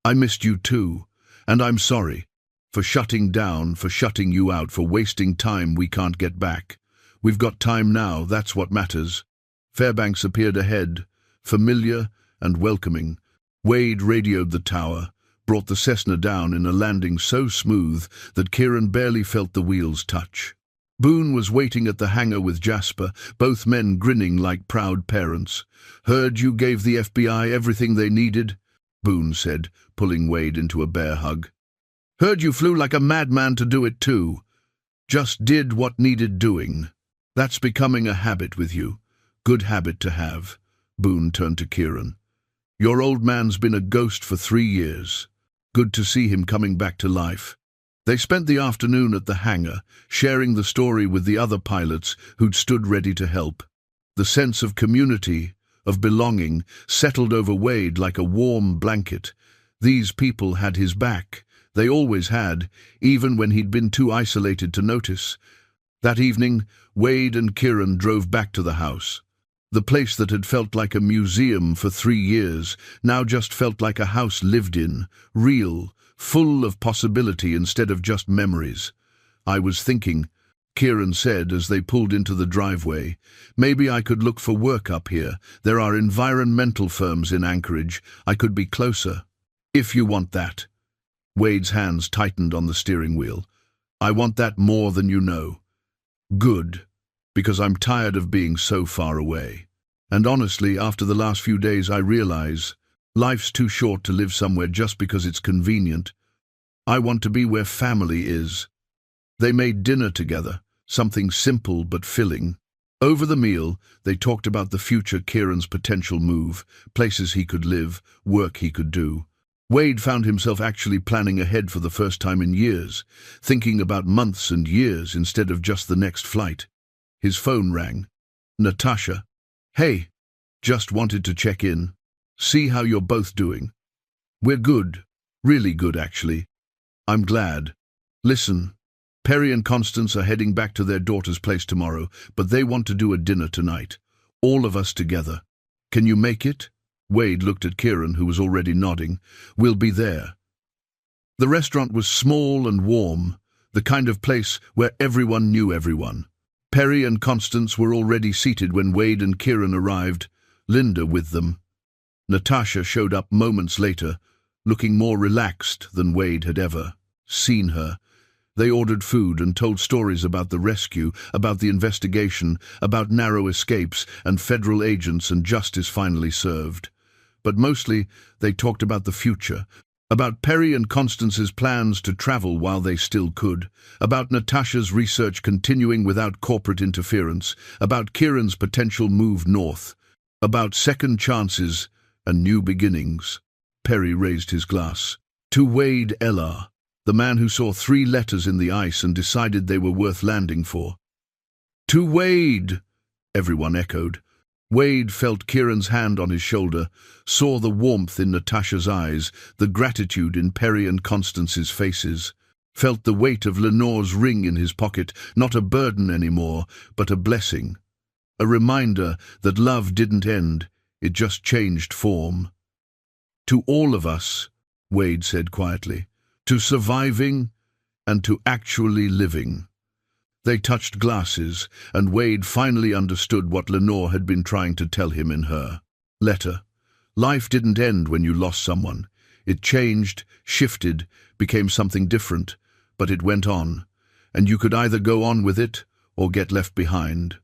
I missed you too, and I'm sorry. For shutting down, for shutting you out, for wasting time we can't get back. We've got time now, that's what matters. Fairbanks appeared ahead, familiar and welcoming. Wade radioed the tower, brought the Cessna down in a landing so smooth that Kieran barely felt the wheels touch. Boone was waiting at the hangar with Jasper, both men grinning like proud parents. "Heard you gave the FBI everything they needed," Boone said, pulling Wade into a bear hug. "Heard you flew like a madman to do it too. Just did what needed doing. That's becoming a habit with you. Good habit to have." Boone turned to Kieran. "Your old man's been a ghost for 3 years. Good to see him coming back to life." They spent the afternoon at the hangar, sharing the story with the other pilots who'd stood ready to help. The sense of community, of belonging, settled over Wade like a warm blanket. These people had his back. They always had, even when he'd been too isolated to notice. That evening, Wade and Kieran drove back to the house. The place that had felt like a museum for 3 years now just felt like a house lived in, real, full of possibility instead of just memories. "I was thinking," Kieran said as they pulled into the driveway, "maybe I could look for work up here. There are environmental firms in Anchorage. I could be closer." "If you want that." Wade's hands tightened on the steering wheel. "I want that more than you know." "Good, because I'm tired of being so far away. And honestly, after the last few days, I realize life's too short to live somewhere just because it's convenient. I want to be where family is." They made dinner together, something simple but filling. Over the meal, they talked about the future, Kieran's potential move, places he could live, work he could do. Wade found himself actually planning ahead for the first time in years, thinking about months and years instead of just the next flight. His phone rang. "Natasha." "Hey, just wanted to check in. See how you're both doing." "We're good. Really good, actually." "I'm glad. Listen, Perry and Constance are heading back to their daughter's place tomorrow, but they want to do a dinner tonight. All of us together. Can you make it?" Wade looked at Kieran, who was already nodding. "We'll be there." The restaurant was small and warm, the kind of place where everyone knew everyone. Perry and Constance were already seated when Wade and Kieran arrived, Linda with them. Natasha showed up moments later, looking more relaxed than Wade had ever seen her. They ordered food and told stories about the rescue, about the investigation, about narrow escapes and federal agents and justice finally served. But mostly, they talked about the future, about Perry and Constance's plans to travel while they still could, about Natasha's research continuing without corporate interference, about Kieran's potential move north, about second chances and new beginnings. Perry raised his glass. "To Wade Ellar, the man who saw 3 letters in the ice and decided they were worth landing for." "To Wade!" everyone echoed. Wade felt Kieran's hand on his shoulder, saw the warmth in Natasha's eyes, the gratitude in Perry and Constance's faces, felt the weight of Lenore's ring in his pocket, not a burden anymore, but a blessing. A reminder that love didn't end, it just changed form. "To all of us," Wade said quietly, "to surviving and to actually living." They touched glasses, and Wade finally understood what Lenore had been trying to tell him in her letter. Life didn't end when you lost someone. It changed, shifted, became something different, but it went on, and you could either go on with it or get left behind.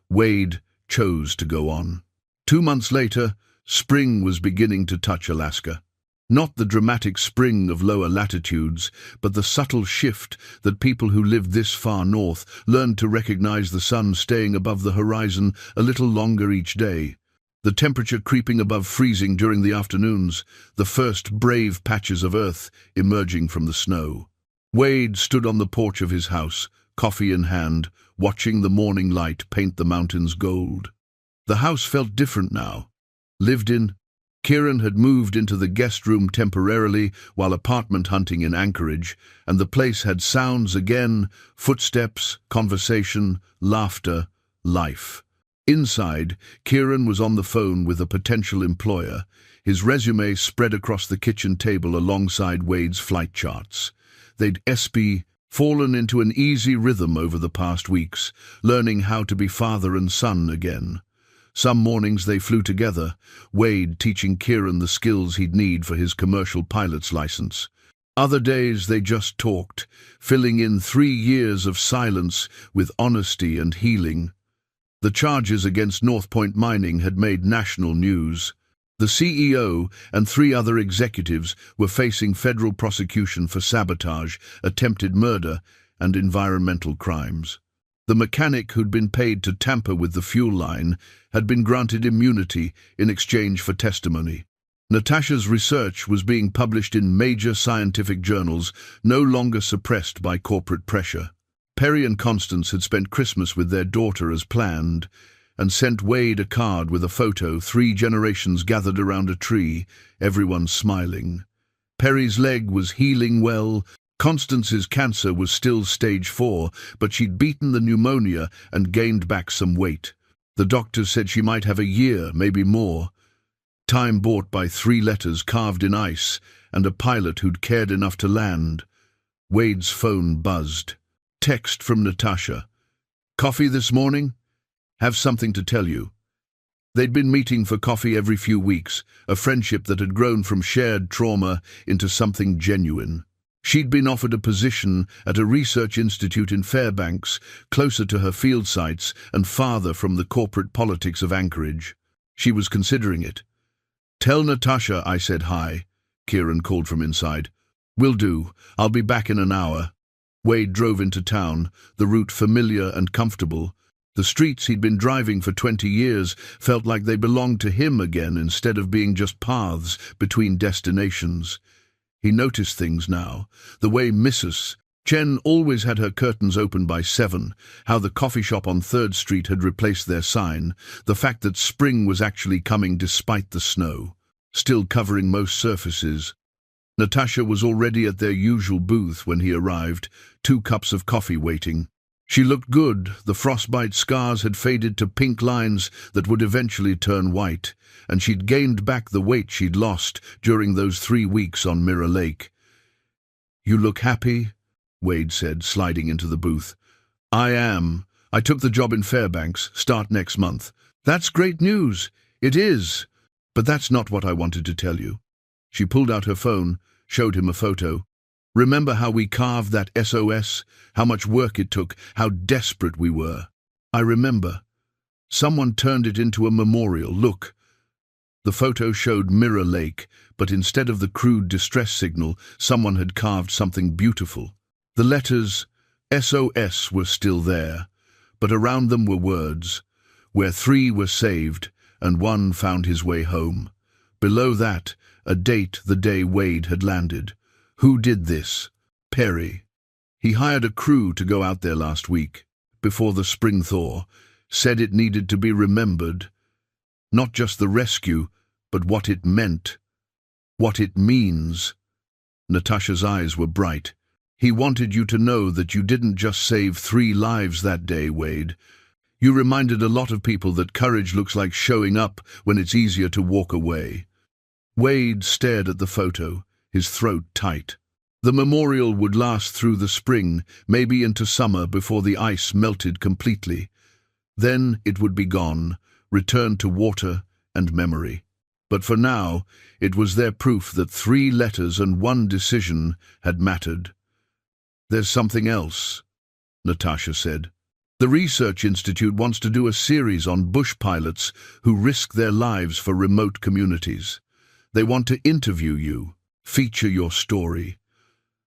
Wade chose to go on. 2 months later, spring was beginning to touch Alaska. Not the dramatic spring of lower latitudes, but the subtle shift that people who lived this far north learned to recognize the sun staying above the horizon a little longer each day. The temperature creeping above freezing during the afternoons, the first brave patches of earth emerging from the snow. Wade stood on the porch of his house, coffee in hand, watching the morning light paint the mountains gold. The house felt different now. Lived in. Kieran had moved into the guest room temporarily while apartment hunting in Anchorage, and the place had sounds again, footsteps, conversation, laughter, life. Inside, Kieran was on the phone with a potential employer, his resume spread across the kitchen table alongside Wade's flight charts. They'd fallen into an easy rhythm over the past weeks, learning how to be father and son again. Some mornings they flew together, Wade teaching Kieran the skills he'd need for his commercial pilot's license. Other days they just talked, filling in 3 years of silence with honesty and healing. The charges against North Point Mining had made national news. The CEO and 3 other executives were facing federal prosecution for sabotage, attempted murder, and environmental crimes. The mechanic who'd been paid to tamper with the fuel line had been granted immunity in exchange for testimony. Natasha's research was being published in major scientific journals, no longer suppressed by corporate pressure. Perry and Constance had spent Christmas with their daughter as planned, and sent Wade a card with a photo, 3 generations gathered around a tree, everyone smiling. Perry's leg was healing well, Constance's cancer was still stage 4, but she'd beaten the pneumonia and gained back some weight. The doctors said she might have a year, maybe more. Time bought by 3 letters carved in ice, and a pilot who'd cared enough to land. Wade's phone buzzed. Text from Natasha. "Coffee this morning? Have something to tell you." They'd been meeting for coffee every few weeks, a friendship that had grown from shared trauma into something genuine. She'd been offered a position at a research institute in Fairbanks, closer to her field sites and farther from the corporate politics of Anchorage. She was considering it. "Tell Natasha I said hi," Kieran called from inside. "Will do. I'll be back in an hour." Wade drove into town, the route familiar and comfortable. The streets he'd been driving for 20 years felt like they belonged to him again instead of being just paths between destinations. He noticed things now, the way Mrs. Chen always had her curtains open by 7, how the coffee shop on 3rd Street had replaced their sign, the fact that spring was actually coming despite the snow, still covering most surfaces. Natasha was already at their usual booth when he arrived, 2 cups of coffee waiting. She looked good. The frostbite scars had faded to pink lines that would eventually turn white, and she'd gained back the weight she'd lost during those 3 weeks on Mirror Lake. "You look happy," Wade said, sliding into the booth. "I am. I took the job in Fairbanks, start next month." "That's great news." "It is. But that's not what I wanted to tell you." She pulled out her phone, showed him a photo. "Remember how we carved that SOS? How much work it took, how desperate we were." "I remember. Someone turned it into a memorial. Look." The photo showed Mirror Lake, but instead of the crude distress signal, someone had carved something beautiful. The letters SOS were still there, but around them were words, where 3 were saved and 1 found his way home. Below that, a date the day Wade had landed. Who did this? Perry. He hired a crew to go out there last week, before the spring thaw, said it needed to be remembered. Not just the rescue, but what it meant. What it means. Natasha's eyes were bright. "He wanted you to know that you didn't just save 3 lives that day, Wade. You reminded a lot of people that courage looks like showing up when it's easier to walk away." Wade stared at the photo, his throat tight. The memorial would last through the spring, maybe into summer before the ice melted completely. Then it would be gone, returned to water and memory. But for now, it was their proof that 3 letters and 1 decision had mattered. "There's something else," Natasha said. "The Research Institute wants to do a series on bush pilots who risk their lives for remote communities. They want to interview you, feature your story.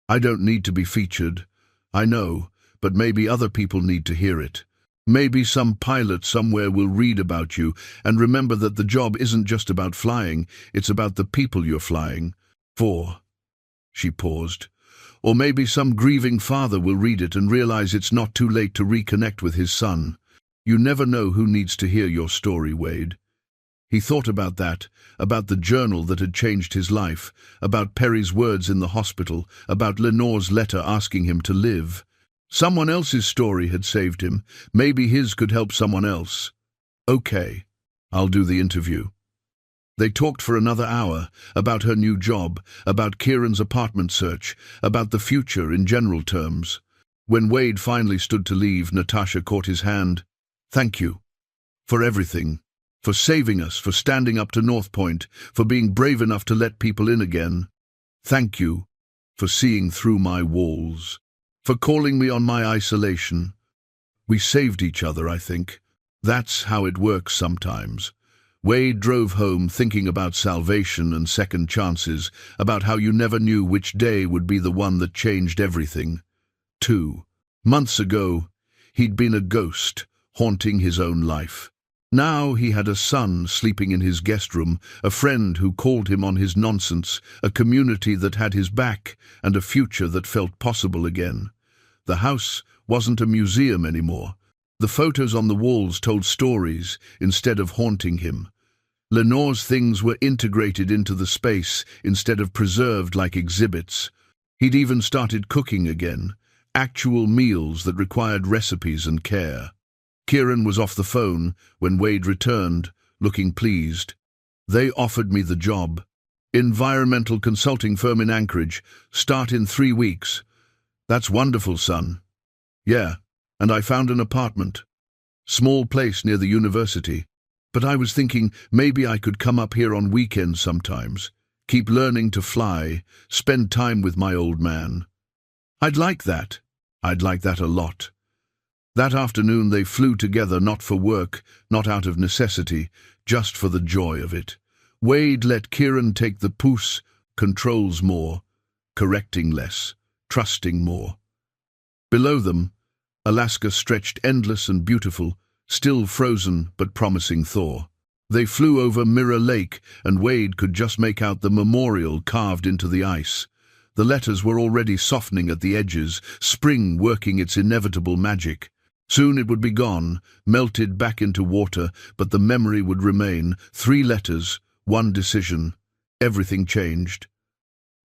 I don't need to be featured, I know, but maybe other people need to hear it. Maybe some pilot somewhere will read about you and remember that the job isn't just about flying, it's about the people you're flying for." She paused. "Or maybe some grieving father will read it and realize it's not too late to reconnect with his son. You never know who needs to hear your story, Wade." He thought about that, about the journal that had changed his life, about Perry's words in the hospital, about Lenore's letter asking him to live. Someone else's story had saved him. Maybe his could help someone else. Okay, I'll do the interview. They talked for another hour, about her new job, about Kieran's apartment search, about the future in general terms. When Wade finally stood to leave, Natasha caught his hand. Thank you. For everything. For saving us, for standing up to North Point, for being brave enough to let people in again. Thank you. For seeing through my walls. For calling me on my isolation. We saved each other, I think. That's how it works sometimes. Wade drove home thinking about salvation and second chances, about how you never knew which day would be the one that changed everything. 2 months ago, he'd been a ghost, haunting his own life. Now he had a son sleeping in his guest room, a friend who called him on his nonsense, a community that had his back, and a future that felt possible again. The house wasn't a museum anymore. The photos on the walls told stories instead of haunting him. Lenore's things were integrated into the space instead of preserved like exhibits. He'd even started cooking again, actual meals that required recipes and care. Kieran was off the phone when Wade returned, looking pleased. They offered me the job. Environmental consulting firm in Anchorage. Start in 3 weeks. That's wonderful, son. Yeah, and I found an apartment. Small place near the university. But I was thinking maybe I could come up here on weekends sometimes. Keep learning to fly, spend time with my old man. I'd like that. I'd like that a lot. That afternoon they flew together, not for work, not out of necessity, just for the joy of it. Wade let Kieran take the push, controls more, correcting less, trusting more. Below them, Alaska stretched endless and beautiful, still frozen but promising thaw. They flew over Mirror Lake, and Wade could just make out the memorial carved into the ice. The letters were already softening at the edges, spring working its inevitable magic. Soon it would be gone, melted back into water, but the memory would remain. 3 letters, 1 decision. Everything changed.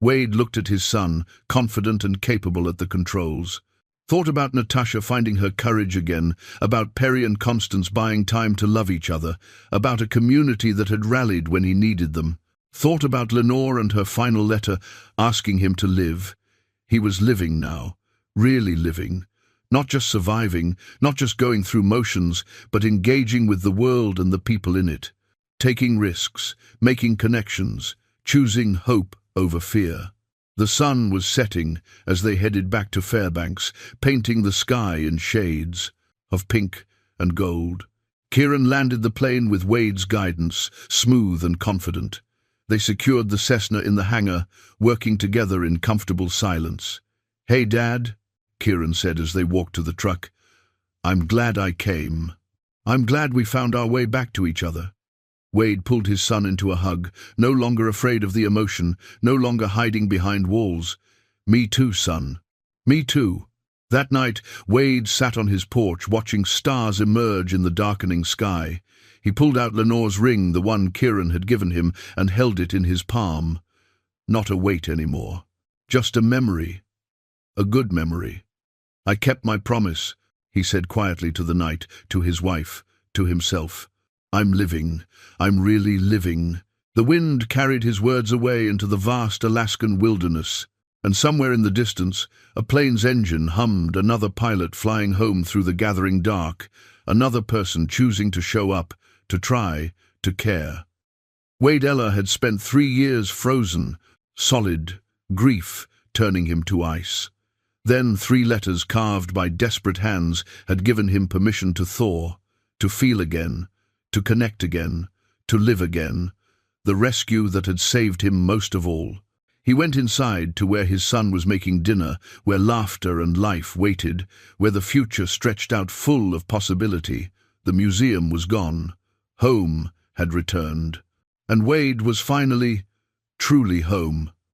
Wade looked at his son, confident and capable at the controls. Thought about Natasha finding her courage again, about Perry and Constance buying time to love each other, about a community that had rallied when he needed them. Thought about Lenore and her final letter asking him to live. He was living now, really living. Not just surviving, not just going through motions, but engaging with the world and the people in it. Taking risks, making connections, choosing hope over fear. The sun was setting as they headed back to Fairbanks, painting the sky in shades of pink and gold. Kieran landed the plane with Wade's guidance, smooth and confident. They secured the Cessna in the hangar, working together in comfortable silence. "Hey, Dad," Kieran said as they walked to the truck. "I'm glad I came. I'm glad we found our way back to each other." Wade pulled his son into a hug, no longer afraid of the emotion, no longer hiding behind walls. "Me too, son. Me too." That night, Wade sat on his porch, watching stars emerge in the darkening sky. He pulled out Lenore's ring, the one Kieran had given him, and held it in his palm. Not a weight anymore. Just a memory. A good memory. "I kept my promise," he said quietly to the night, to his wife, to himself. "I'm living. I'm really living." The wind carried his words away into the vast Alaskan wilderness, and somewhere in the distance, a plane's engine hummed, another pilot flying home through the gathering dark, another person choosing to show up, to try, to care. Wade Eller had spent 3 years frozen, solid, grief turning him to ice. Then 3 letters carved by desperate hands had given him permission to thaw, to feel again, to connect again, to live again, the rescue that had saved him most of all. He went inside to where his son was making dinner, where laughter and life waited, where the future stretched out full of possibility. The museum was gone. Home had returned. And Wade was finally, truly home.